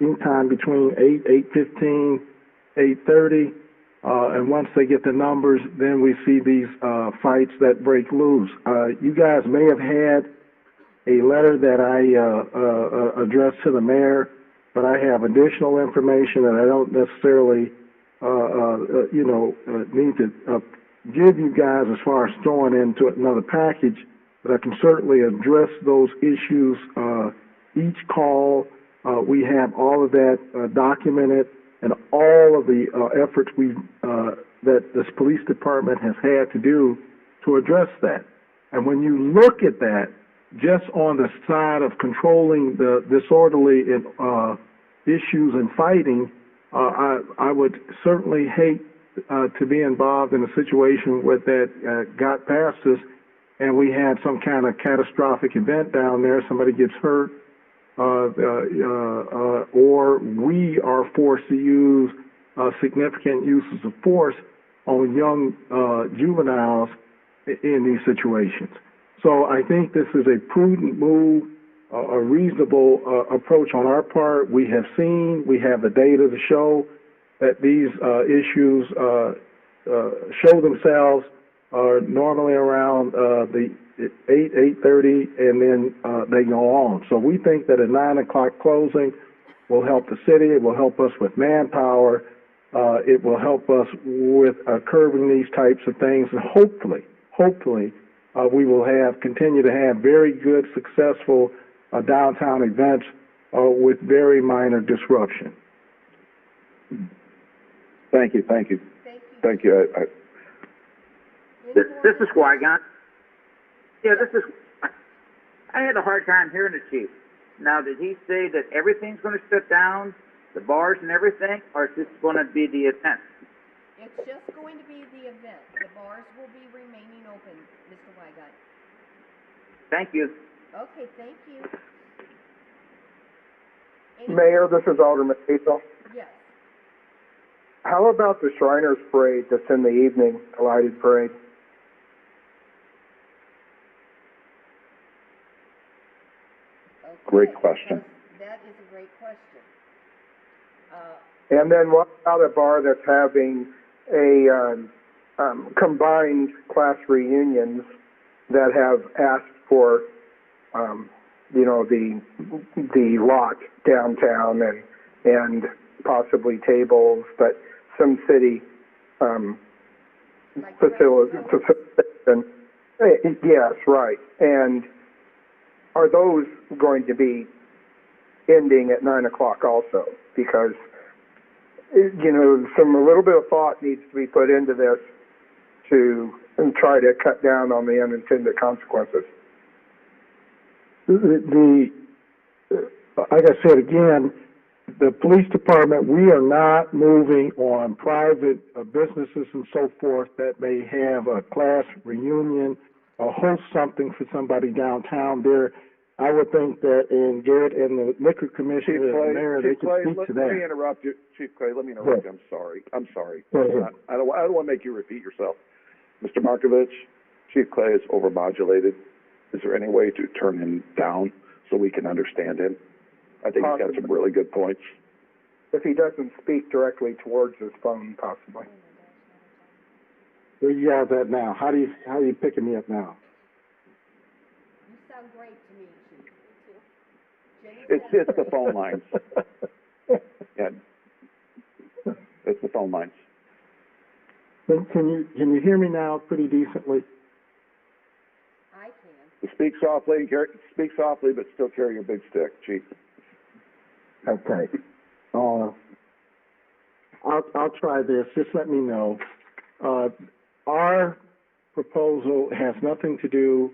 anytime between 8:15, 8:30. And once they get the numbers, then we see these fights that break loose. You guys may have had a letter that I addressed to the mayor, but I have additional information that I don't necessarily, need to give you guys as far as throwing into another package, but I can certainly address those issues each call. We have all of that documented, and all of the efforts that this police department has had to do to address that. And when you look at that, just on the side of controlling the disorderly issues and fighting, I would certainly hate to be involved in a situation where that got past us and we had some kind of catastrophic event down there, somebody gets hurt, or we are forced to use significant uses of force on young juveniles in these situations. So I think this is a prudent move, a reasonable approach on our part. We have the data to show that these issues show themselves normally around the 8:30, and then they go on. So we think that a 9 o'clock closing will help the city. It will help us with manpower. It will help us with curbing these types of things, and hopefully, we will continue to have very good, successful downtown events with very minor disruption. Thank you. This is Qui-Gon. Yeah, I had a hard time hearing the chief. Now, did he say that everything's gonna shut down, the bars and everything, or is this gonna be the event? It's just going to be the event. The bars will be remaining open, Mr. Wygant. Thank you. Okay, thank you. Mayor, this is Alderman Hazel. Yes. How about the Shriners Parade that's in the evening, the lighted parade? Okay, Great question. that is a great question. And then what about a bar that's having a combined class reunions that have asked for, the lot downtown and possibly tables, but some city facilitation. Yes, right. And are those going to be ending at 9 o'clock also? Because, a little bit of thought needs to be put into this to try to cut down on the unintended consequences. Like I said again, the police department, we are not moving on private businesses and so forth that may have a class reunion or host something for somebody downtown there. I would think that in Garrett and the liquor commissioner and the mayor, they could speak to that. Let me interrupt you, Chief Clay, let me interrupt you. I'm sorry. Go ahead. I don't want to make you repeat yourself. Mr. Markovich, Chief Clay is overmodulated. Is there any way to turn him down so we can understand him? I think he's got some really good points. If he doesn't speak directly towards his phone, possibly. Where you guys at now? How you picking me up now? You sound great to me, Chief. It's the phone lines. Yeah. It's the phone lines. Can you hear me now pretty decently? I can. Speak softly, but still carry your big stick, Chief. Okay. I'll try this. Just let me know. Our proposal has nothing to do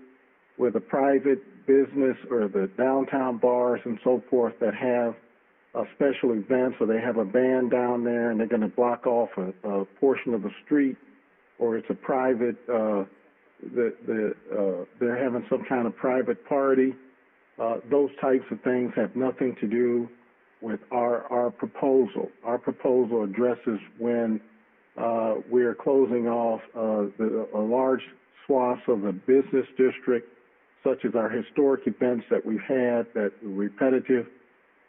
with a private business or the downtown bars and so forth that have special events, or they have a band down there and they're going to block off a portion of the street, or it's a private, they're having some kind of private party. Those types of things have nothing to do with our proposal. Our proposal addresses when we're closing off a large swath of the business district, such as our historic events that we've had that are repetitive,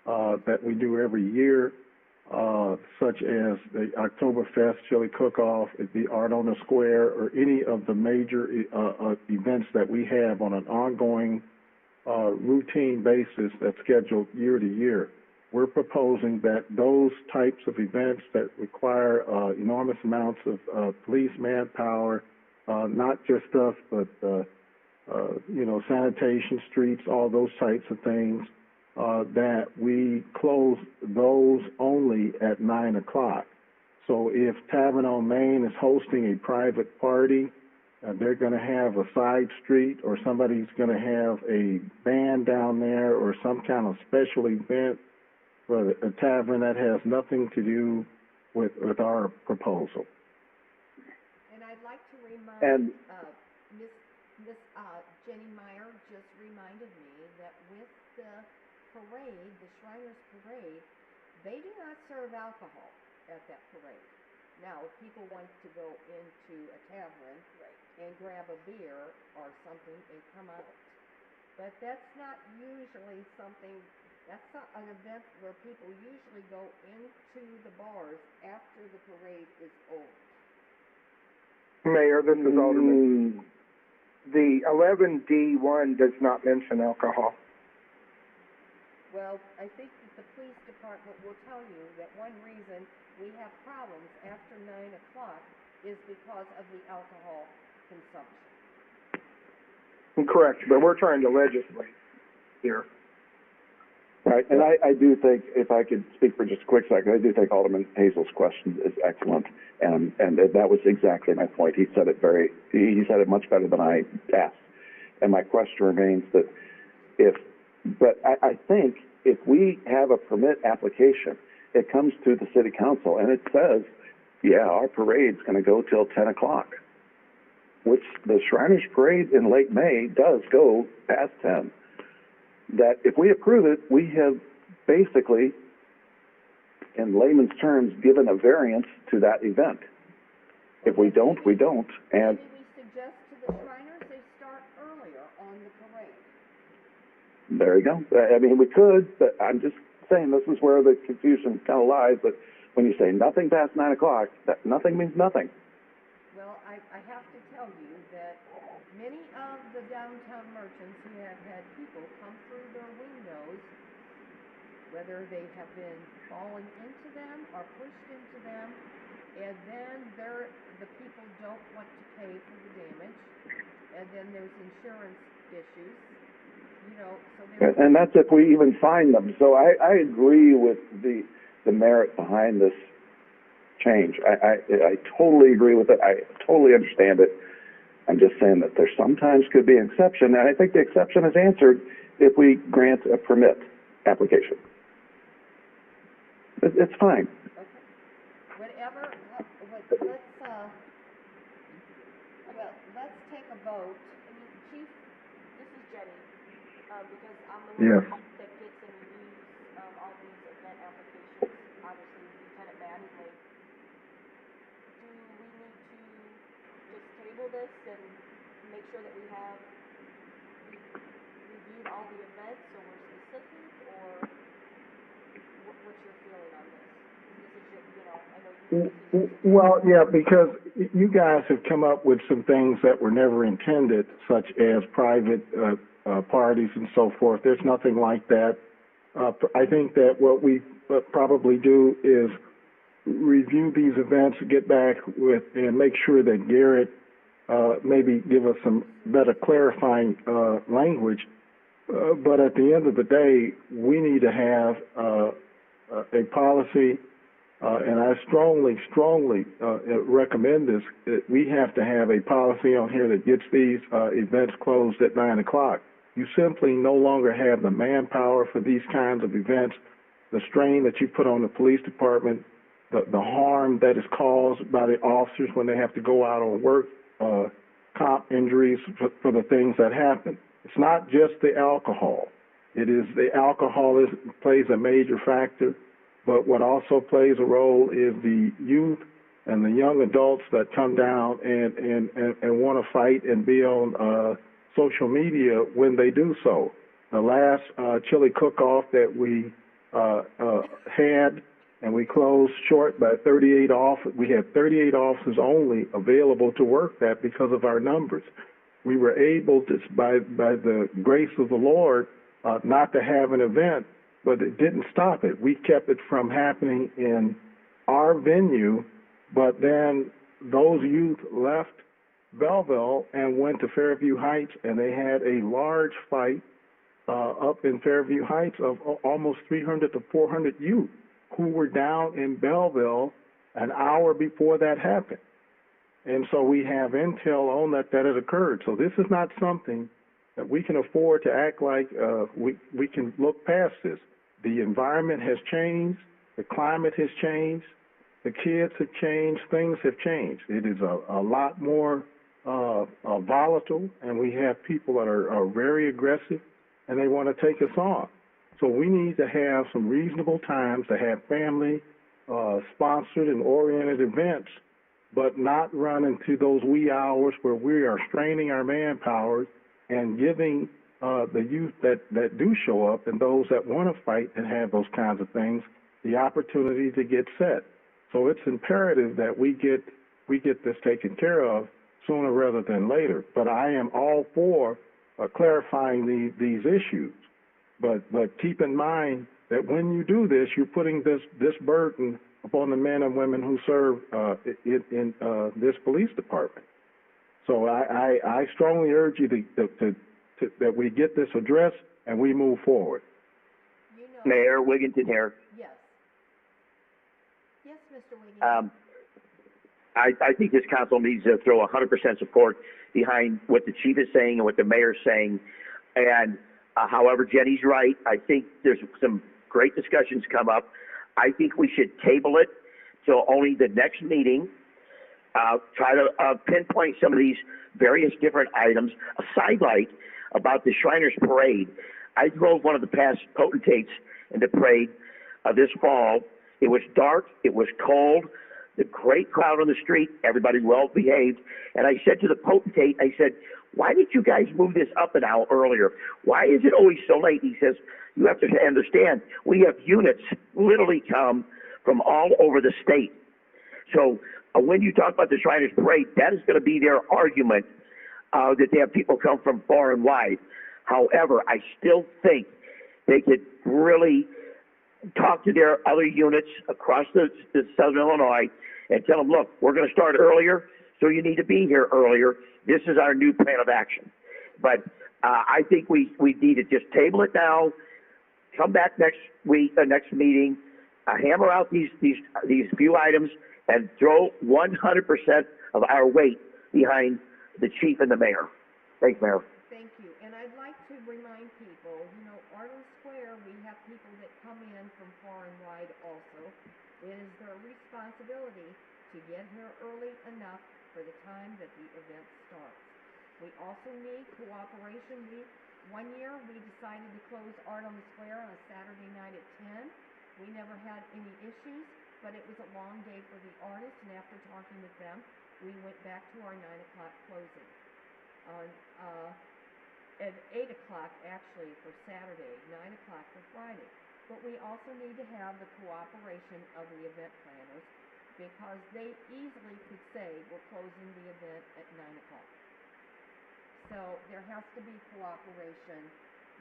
that we do every year, such as the Oktoberfest, Chili Cook-Off, the Art on the Square, or any of the major events that we have on an ongoing routine basis that's scheduled year to year. We're proposing that those types of events that require enormous amounts of police manpower, not just us, but sanitation, streets, all those types of things, that we close those only at 9 o'clock. So if Tavern on Main is hosting a private party, they're going to have a side street, or somebody's going to have a band down there, or some kind of special event for a tavern that has nothing to do with our proposal. And I'd like to remind, Miss Jenny Meyer just reminded me that with the parade, the Shriners Parade, they do not serve alcohol at that parade. Now, if people want to go into a tavern and grab a beer or something and come out, but that's not usually something. That's not an event where people usually go into the bars after the parade is over. Mayor, this is Alderman. The 11D1 does not mention alcohol. Well, I think that the police department will tell you that one reason we have problems after 9 o'clock is because of the alcohol consumption. Correct, but we're trying to legislate here. Right, and I do think, if I could speak for just a quick second, I do think Alderman Hazel's question is excellent, and that was exactly my point. He said it much better than I asked. And my question remains that if But I think if we have a permit application, it comes to the city council and it says, yeah, our parade's gonna go till 10 o'clock, which the Shriners Parade in late May does go past 10. That if we approve it, we have basically, in layman's terms, given a variance to that event. If we don't, we don't, and Maybe we suggest to the Shriners they start earlier on the parade. there you go. I mean, we could, but I'm just saying this is where the confusion kind of lies, that when you say nothing past 9 o'clock, that nothing means nothing. Well, I have to tell you that many of the downtown merchants who have had people come through their windows, whether they have been falling into them or pushed into them, and then the people don't want to pay for the damage, and then there's insurance issues, you know, so there's... And that's if we even find them. So I agree with the merit behind this change. I totally agree with it. I totally understand it. I'm just saying that there sometimes could be an exception, and I think the exception is answered if we grant a permit application. It's fine. Okay. Whatever, let's take a vote. I mean, Chief, this is Jenny, because I'm the Yes. one that gets and reviews, all these event applications, obviously Lieutenant Mattingly. Do we need to just table this and make sure that we have reviewed all the events so we're specific, or what's your feeling on this? This is just, you know, I know you, Well, yeah, because you guys have come up with some things that were never intended, such as private parties and so forth. There's nothing like that. I think that what we probably do is review these events, get back with, and make sure that Garrett maybe give us some better clarifying language. But at the end of the day, we need to have a policy, and I strongly recommend this. We have to have a policy on here that gets these events closed at 9 o'clock. You simply no longer have the manpower for these kinds of events, the strain that you put on the police department, the harm that is caused by the officers when they have to go out on work, comp injuries for the things that happen. It's not just the alcohol. It is the alcohol plays a major factor, but what also plays a role is the youth and the young adults that come down and want to fight and be on social media when they do so. The last chili cook-off that we had, and we closed short by 38 off. We had 38 officers only available to work that because of our numbers. We were able to, by the grace of the Lord, not to have an event, but it didn't stop it. We kept it from happening in our venue, but then those youth left Belleville and went to Fairview Heights, and they had a large fight up in Fairview Heights of almost 300 to 400 youth who were down in Belleville an hour before that happened. And so we have intel on that had occurred. So this is not something that we can afford to act like we can look past this. The environment has changed. The climate has changed. The kids have changed. Things have changed. It is a lot more volatile, and we have people that are very aggressive, and they want to take us on. So we need to have some reasonable times to have family sponsored and oriented events, but not run into those wee hours where we are straining our manpower and giving the youth that do show up and those that want to fight and have those kinds of things the opportunity to get set. So it's imperative that we get this taken care of sooner rather than later. But I am all for clarifying these issues. But keep in mind that when you do this, you're putting this burden upon the men and women who serve in this police department. So I strongly urge you that we get this addressed and we move forward. You know, Mayor Wigginton here. yes. Yes, Mr. Wiggins. I think this council needs to throw 100% support behind what the chief is saying and what the mayor is saying. And However, Jenny's right. I think there's some great discussions come up. I think we should table it till only the next meeting. Try to pinpoint some of these various different items. A sidelight about the Shriners Parade. I drove one of the past potentates in the parade this fall. It was dark. It was cold. The great crowd on the street. Everybody well behaved. And I said to the potentate, I said, why did you guys move this up an hour earlier? Why is it always so late? He says, you have to understand, we have units literally come from all over the state. So when you talk about the Shriners Parade, that is going to be their argument that they have people come from far and wide. However, I still think they could really talk to their other units across the southern Illinois and tell them, look, we're going to start earlier, so you need to be here earlier. This is our new plan of action. But I think we need to just table it now, come back next week, next meeting, hammer out these few items, and throw 100% of our weight behind the chief and the mayor. Thanks, Mayor. Thank you. And I'd like to remind people, Arlen Square, we have people that come in from far and wide also. It is their responsibility to get here early enough for the time that the event starts. We also need cooperation. One year we decided to close Arlen Square on a Saturday night at 10. We never had any issues, but it was a long day for the artists, and after talking with them, we went back to our 9 o'clock closing. At 8 o'clock actually for Saturday, 9 o'clock for Friday. But we also need to have the cooperation of the event planners, because they easily could say, we're closing the event at 9 o'clock. So there has to be cooperation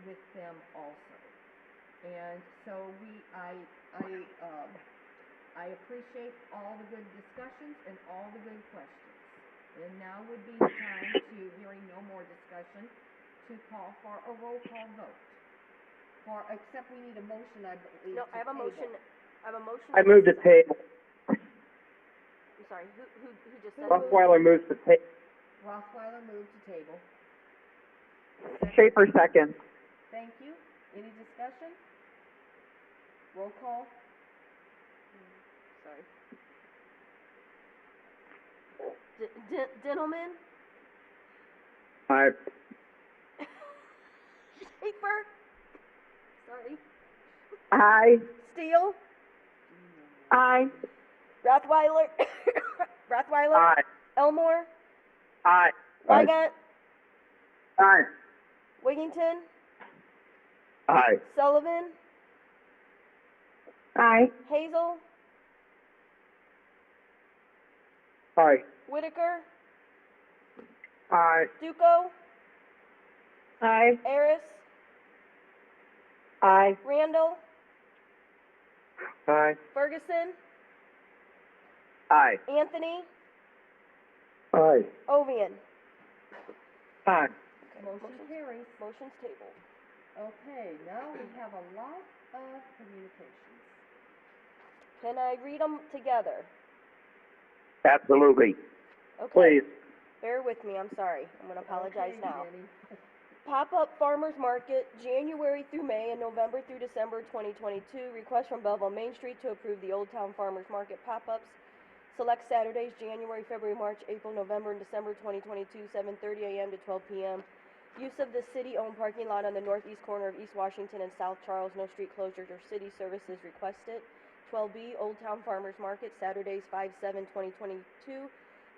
with them also. And so I appreciate all the good discussions and all the good questions. And now would be the time to, hearing no more discussion, to call for a roll call vote. Except we need a motion, I believe, No, to I have a table. motion. I have a motion. I move to table. I'm sorry, who just said? Rothweiler moves to table. Rothweiler moved to table. Schaefer seconds. Thank you. Any discussion? Roll call. Sorry. Dintelman? Aye. Schaefer? Sorry. Aye. Steele? Aye. Rothweiler? Rothweiler? Aye. Elmore? Aye. Wygant? Aye. Wigington? Aye. Sullivan? Aye. Hazel? Aye. Whitaker? Aye. Duco? Aye. Harris? Aye. Randall? Aye. Ferguson? Aye. Anthony? Aye. Ovian? Aye. Motion carries. Motion's tabled. Okay, now we have a lot of communications. Can I read them together? Absolutely. Okay. Please. Bear with me, I'm sorry. I'm going to apologize Okay, now. Jenny. Pop-up Farmers Market, January through May and November through December 2022. Request from Belleville Main Street to approve the Old Town Farmers Market pop-ups. Select Saturdays, January, February, March, April, November, and December 2022, 7:30 a.m. to 12 p.m. Use of the city-owned parking lot on the northeast corner of East Washington and South Charles. No street closures or city services requested. 12B, Old Town Farmers Market, Saturdays 5/7/2022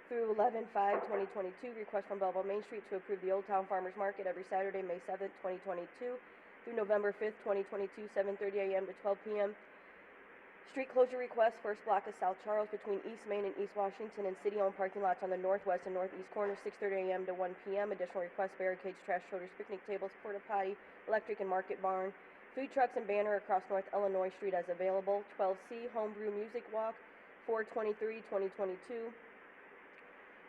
through 11/5/2022. Request from Belleville Main Street to approve the Old Town Farmers Market every Saturday, May 7th, 2022 through November 5th, 2022, 7:30 a.m. to 12 p.m. Street closure request, first block of South Charles between East Main and East Washington, and city-owned parking lots on the northwest and northeast corners, 6:30 a.m. to 1 p.m. Additional requests, barricades, trash totes, picnic tables, porta potty, electric and market barn, food trucks and banner across North Illinois Street as available. 12C, Homebrew Music Walk, 4/23/2022.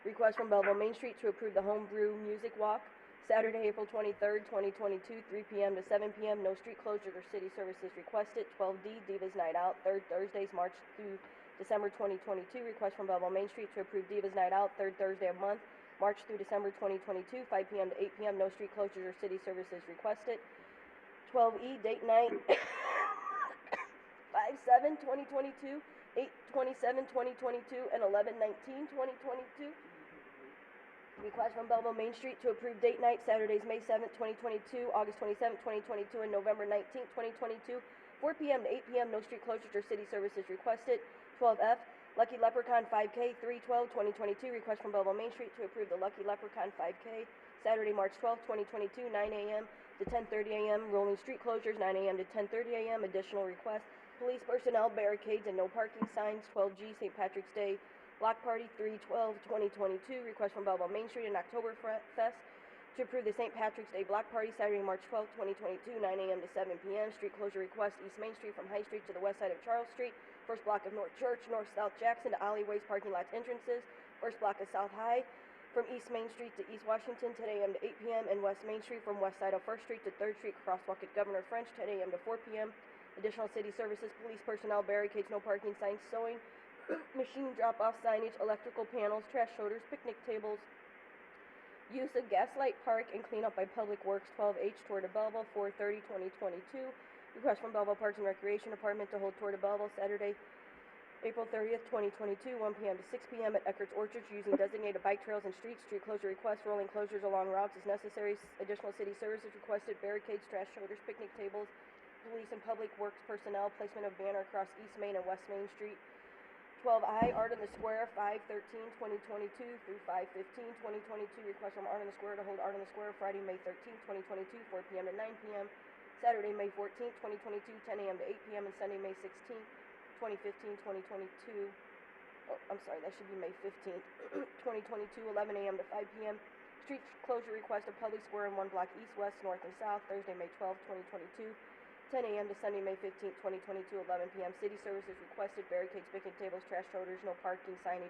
Request from Belleville Main Street to approve the Homebrew Music Walk, Saturday, April 23rd, 2022, 3 p.m. to 7 p.m. No street closures or city services requested. 12D, Divas Night Out, third Thursdays, March through December 2022. Request from Belleville Main Street to approve Divas Night Out, third Thursday of month, March through December 2022, 5 p.m. to 8 p.m. No street closures or city services requested. 12E, date night, 5/7/2022, 8/27/2022, and 11/19/2022. Request from Belleville Main Street to approve date night, Saturdays, May 7th, 2022, August 27th, 2022, and November 19th, 2022, 4 p.m. to 8 p.m. No street closures or city services requested. 12F, Lucky Leprechaun 5K, 3/12/2022. Request from Belleville Main Street to approve the Lucky Leprechaun 5K, Saturday, March 12th, 2022, 9 a.m. to 10:30 a.m. Rolling street closures, 9 a.m. to 10:30 a.m. Additional requests, police personnel, barricades, and no parking signs. 12G, St. Patrick's Day Block Party, 3/12/2022. Request from Belleville Main Street and Oktoberfest to approve the St. Patrick's Day Block Party, Saturday, March 12th, 2022, 9 a.m. to 7 p.m. Street closure request, East Main Street from High Street to the west side of Charles Street. First block of North Church, North-South Jackson to alleyways, parking lots, entrances. First block of South High from East Main Street to East Washington, 10 a.m. to 8 p.m. And West Main Street from west side of 1st Street to 3rd Street, crosswalk at Governor French, 10 a.m. to 4 p.m. Additional city services, police personnel, barricades, no parking signs, sewing, machine drop-off signage, electrical panels, trash shoulders, picnic tables, use of Gaslight Park, and cleanup by Public Works. 12H, Tour de Belleville, 4/30/2022. Request from Belleville Parks and Recreation Department to hold Tour de Belleville Saturday, April 30th, 2022, 1 p.m. to 6 p.m. at Eckert's Orchards using designated bike trails and streets. Street closure request, rolling closures along routes as necessary. Additional city services requested, barricades, trash shoulders, picnic tables, police and public works personnel, placement of banner across East Main and West Main Street. 12I, Art in the Square, 5/13/2022 through 5/15/2022. Request from Art in the Square to hold Art in the Square Friday, May 13th, 2022, 4 p.m. to 9 p.m. Saturday, May 14th, 2022, 10 a.m. to 8 p.m. and Sunday, May 16th, 2015-2022. Oh, I'm sorry, that should be May 15th, 2022, 11 a.m. to 5 p.m. Street closure request of Public Square in 1 block east, west, north, and south, Thursday, May 12th, 2022. 10 a.m. to Sunday, May 15th, 2022, 11 p.m. City services requested, barricades, picnic tables, trash shoulders, no parking signage,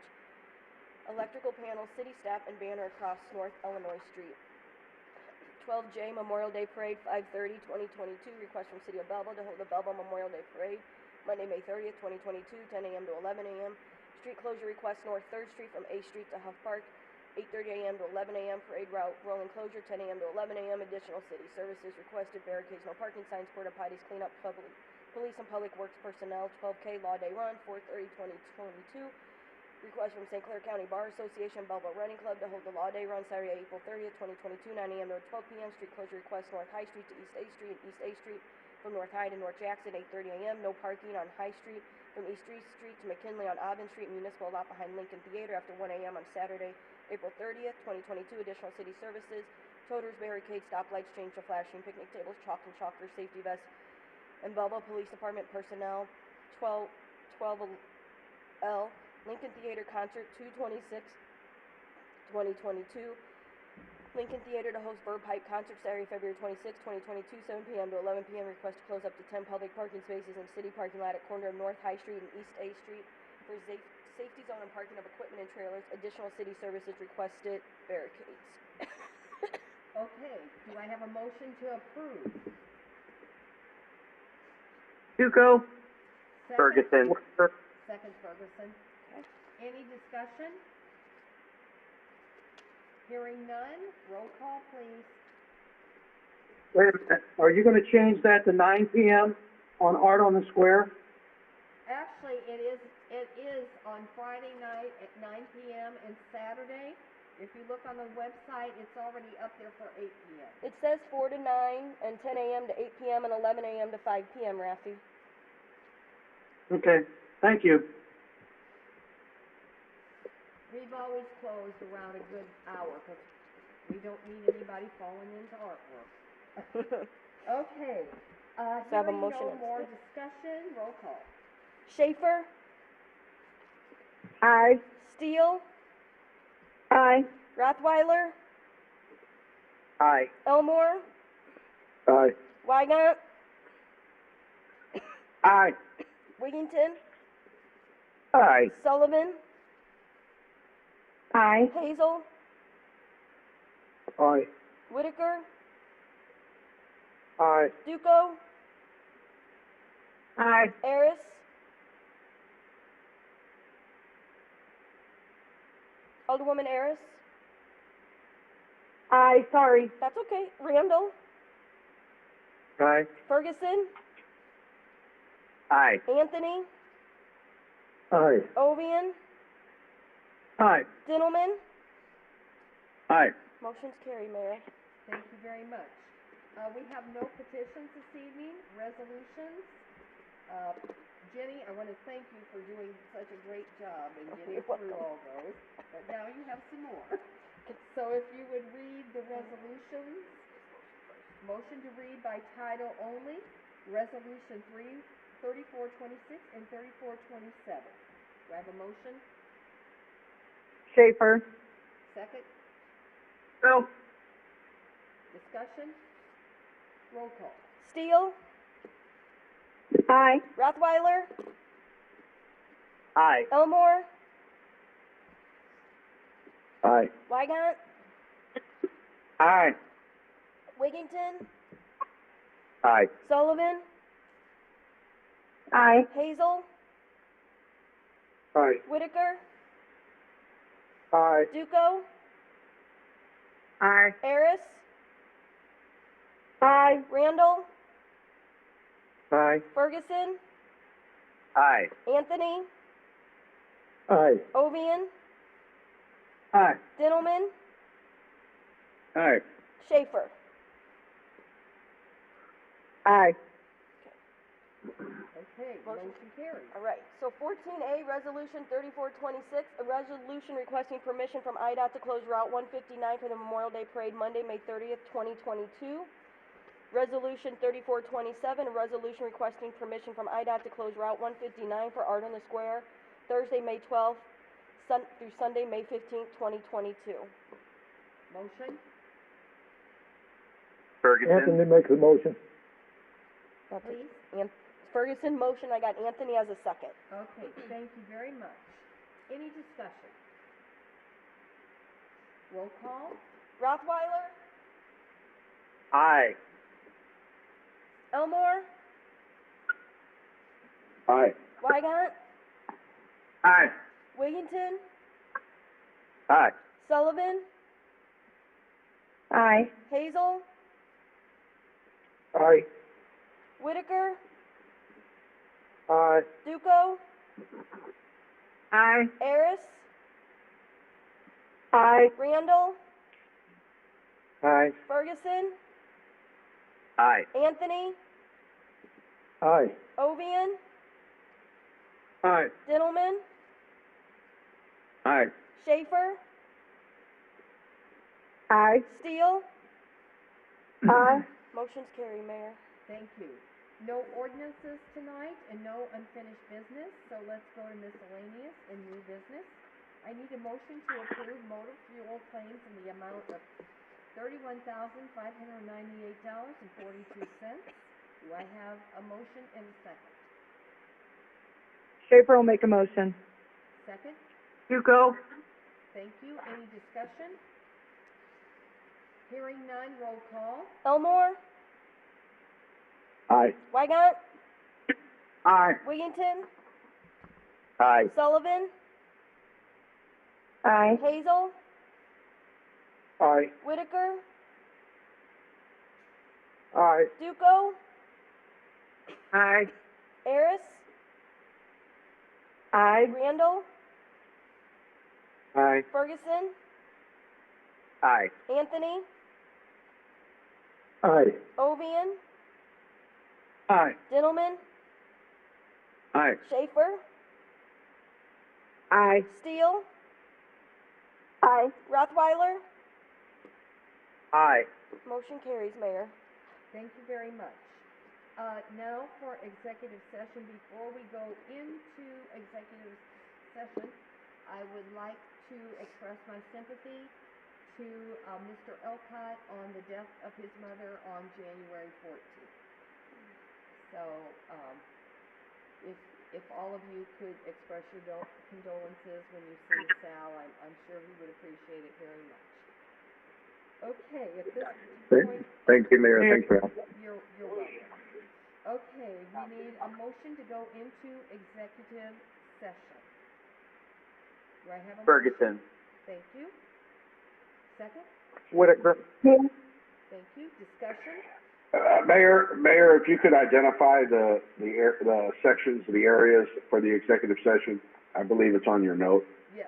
electrical panels, city staff, and banner across North Illinois Street. 12J, Memorial Day Parade, 5/30/2022. Request from City of Belleville to hold the Belleville Memorial Day Parade, Monday, May 30th, 2022, 10 a.m. to 11 a.m. Street closure request, North 3rd Street from A Street to Huff Park, 8:30 a.m. to 11 a.m. Parade route, rolling closure, 10 a.m. to 11 a.m. Additional city services requested, barricades, no parking signs, porta potties, cleanup, police and public works personnel. 12K, Law Day Run, 4/30/2022. Request from St. Clair County Bar Association, Belleville Running Club to hold the Law Day Run, Saturday, April 30th, 2022, 9 a.m. to 12 p.m. Street closure request, North High Street to East A Street and East A Street from North High to North Jackson, 8:30 a.m. No parking on High Street from East Street to McKinley on Auburn Street, municipal lot behind Lincoln Theater after 1 a.m. on Saturday, April 30th, 2022. Additional city services, toters, barricades, stoplights, change to flashing, picnic tables, chalk and chalkers, safety vests, and Belleville Police Department personnel. 12L, Lincoln Theater Concert, 2/26/2022. Lincoln Theater to host Bird Pipe Concert Saturday, February 26, 2022, 7 p.m. to 11 p.m. Request to close up to 10 public parking spaces in city parking lot at corner of North High Street and East A Street for safety zone and parking of equipment and trailers. Additional city services requested, barricades. Okay, do I have a motion to approve? Duco. Second? Ferguson. Second, Ferguson. Any discussion? Hearing none, roll call, please. Wait a minute, are you gonna change that to 9 p.m. on Art on the Square? Actually, it is on Friday night at 9 p.m. and Saturday. If you look on the website, it's already up there for 8 p.m. It says 4 to 9 and 10 a.m. to 8 p.m. and 11 a.m. to 5 p.m., Rafi. Okay, thank you. We've always closed around a good hour because we don't need anybody falling into artwork. Okay, have a hearing motion no and more skip. discussion, roll call. Schaefer, Aye. Steele, Aye. Rothweiler, Aye. Elmore, Aye. Wygant, Aye. Wigington, Aye. Sullivan, Aye. Hazel, Aye. Whitaker, Aye. Duco, Aye. Eris, Alderwoman Eris. Aye, sorry. That's okay. Randall, Aye. Ferguson, Aye. Anthony, Aye. Ovian, Aye. Dintelman. Aye. Motion's carried, Mayor. Thank you very much. We have no petitions this evening, resolutions. Jenny, I want to thank you for doing such a great job in getting through all those, but now you have some more. So if you would read the resolutions, motion to read by title only, Resolution 3426 and 3427. Do I have a motion? Schaefer. Second? Go. Discussion? Roll call. Steele, Aye. Rothweiler, Aye. Elmore, Aye. Wygant, Aye. Wigington, Aye. Sullivan, Aye. Hazel, Aye. Whitaker, Aye. Duco, Aye. Harris, Aye. Randall, Aye. Ferguson, Aye. Anthony, Aye. Ovian, Aye. Dintelman, Aye. Schaefer. Aye. Okay, motion carries. All right, so 14A, Resolution 3426, a resolution requesting permission from IDOT to close Route 159 for the Memorial Day Parade Monday, May 30th, 2022. Resolution 3427, a resolution requesting permission from IDOT to close Route 159 for Art on the Square, Thursday, May 12th through Sunday, May 15th, 2022. Motion? Ferguson. Anthony makes a motion. Please? Ferguson motion, I got Anthony as a second. Okay, thank you very much. Any discussion? Roll call? Rothweiler, Aye. Elmore, Aye. Wygant, Aye. Wigington, Aye. Sullivan, Aye. Hazel, Aye. Whitaker, Aye. Duco, Aye. Harris, Aye. Randall, Aye. Ferguson, Aye. Anthony, Aye. Ovian, Aye. Dintelman, Aye. Schaefer, Aye. Steele. Aye. Motion's carried, Mayor. Thank you. No ordinances tonight and no unfinished business, so let's go to miscellaneous and new business. I need a motion to approve motor fuel claims in the amount of $31,598.42. Do I have a motion and a second? Schaefer will make a motion. Second? Duco. Thank you. Any discussion? Hearing none, roll call. Elmore, Aye. Wygant, Aye. Wigington, Aye. Sullivan, Aye. Hazel, Aye. Whitaker, Aye. Duco, Aye. Harris, Aye. Randall, Aye. Ferguson, Aye. Anthony, Aye. Ovian, Aye. Dintelman, Aye. Schaefer, Aye. Steele, Aye. Rothweiler. Aye. Motion carries, Mayor. Thank you very much. Now for executive session. Before we go into executive session, I would like to express my sympathy to Mr. Elcott on the death of his mother on January 14th. So, if all of you could express your condolences when you see Sal, I'm sure he would appreciate it very much. Okay, at this point, Thank you, Mayor. Thanks for helping. you're welcome. Okay, we need a motion to go into executive session. Do I have a motion? Ferguson. Thank you. Second? Whitaker. Thank you. Discussion? Mayor, if you could identify the sections, the areas for the executive session, I believe it's on your note. Yes.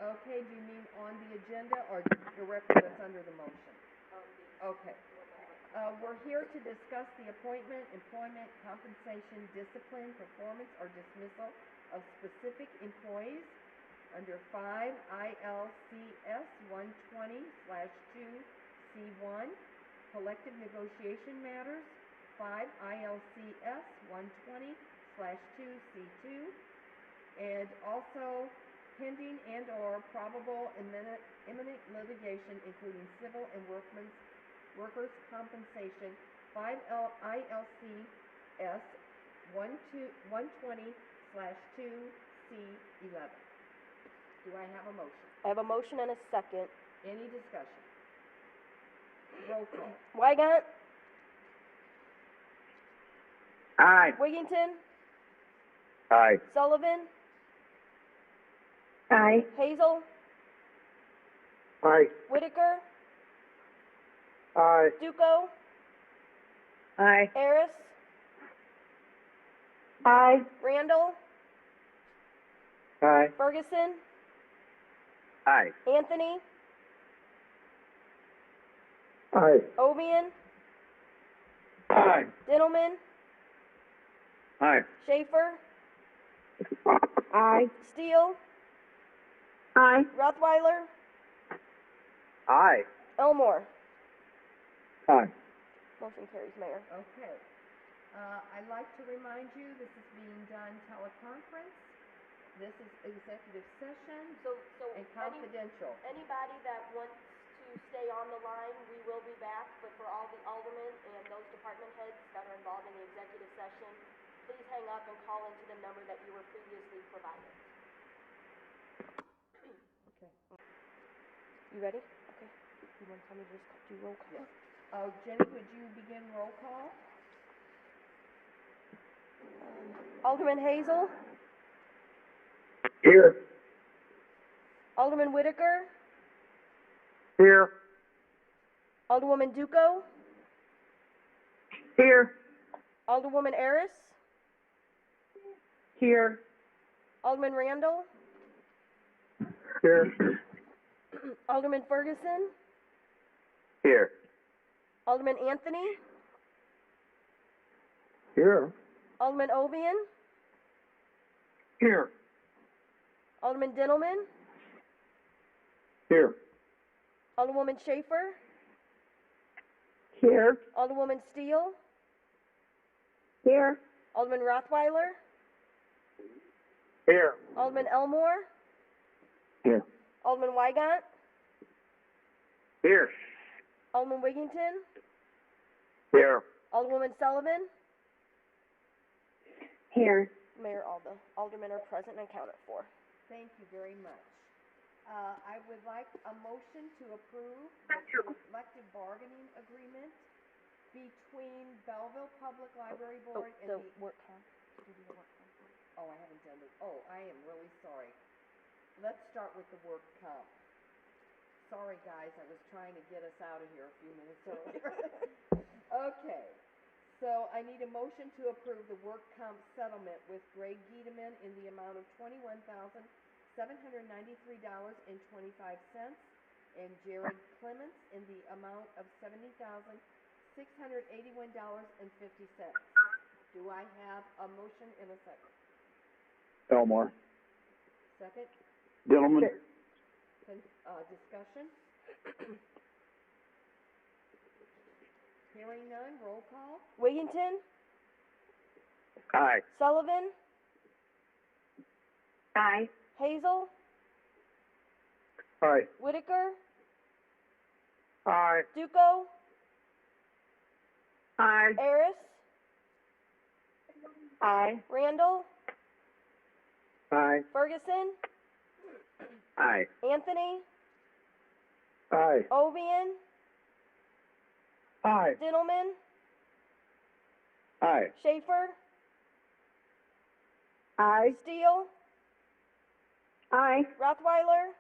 Okay, do you mean on the agenda or directly what's under the motion? Okay. We're here to discuss the appointment, employment, compensation, discipline, performance, or dismissal of specific employees under 5 ILCS 120/2C1, collective negotiation matters, 5 ILCS 120/2C2, and also pending and/or probable imminent litigation, including civil and workers' compensation, 5 ILCS 120/2C11. Do I have a motion? I have a motion and a second. Any discussion? Roll call. Wygant, Aye. Wigington, Aye. Sullivan, Aye. Hazel, Aye. Whitaker, Aye. Duco, Aye. Harris, Aye. Randall, Aye. Ferguson, Aye. Anthony, Aye. Ovian, Aye. Dintelman, Aye. Schaefer, Aye. Steele, Aye. Rothweiler, Aye. Elmore. Aye. Motion carries, Mayor. Okay. I'd like to remind you, this is being done teleconference. This is executive session So and confidential. anybody that wants to stay on the line, we will be back, but for all the aldermen and those department heads that are involved in the executive session, please hang up and call into the number that you were previously provided. Okay. You ready? Okay. You want to tell me to just do roll call? Yes. Jenny, would you begin roll call? Alderman Hazel, Here. Alderman Whitaker, Here. Alderwoman Duco, Here. Alderwoman Harris, Here. Alderman Randall, Here. Alderman Ferguson, Here. Alderman Anthony, Here. Alderman Ovian, Here. Alderman Dintelman, Here. Alderwoman Schaefer, Here. Alderwoman Steele, Here. Alderman Rothweiler, Here. Alderman Elmore, Here. Alderman Wygant, Here. Alderman Wigington, Here. Alderwoman Sullivan. Here. Mayor, all the aldermen are present and accounted for. Thank you very much. I would like a motion to approve the collective bargaining agreement between Belleville Public Library Board and the... work comp. Oh, I haven't done it. Oh, I am really sorry. Let's start with the work comp. Sorry, guys, I was trying to get us out of here a few minutes earlier. Okay, so I need a motion to approve the work comp settlement with Greg Giedemann in the amount of $21,793.25 and Jared Clements in the amount of $70,681.50. Do I have a motion in a second? Elmore. Second? Gentlemen. Discussion? Hearing none, roll call. Wigington, Aye. Sullivan, Aye. Hazel, Aye. Whitaker, Aye. Duco, Aye. Harris, Aye. Randall, Aye. Ferguson, Aye. Anthony, Aye. Ovian, Aye. Dintelman, Aye. Schaefer, Aye. Steele, Aye. Rothweiler,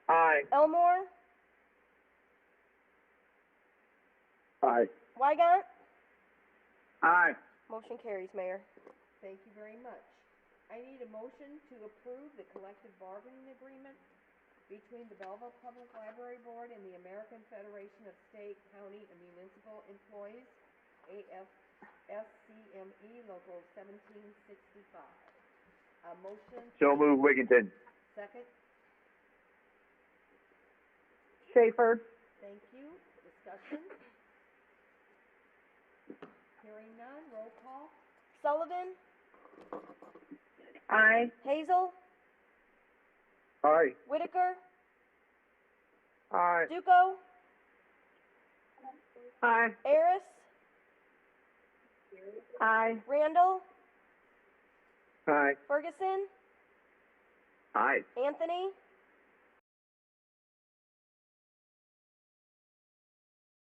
Aye. Elmore, Aye. Wygant? Aye. Motion carries, Mayor. Thank you very much. I need a motion to approve the collective bargaining agreement between the Belleville Public Library Board and the American Federation of State, County, and Municipal Employees, AFSCME, Local 1765. A motion, So move, Wigginton. second. Schaefer. Thank you. Discussion? Hearing none, roll call. Sullivan? Aye. Hazel? Aye. Whitaker? Aye. Duco? Aye. Harris? Aye. Randall? Aye. Ferguson? Aye. Anthony?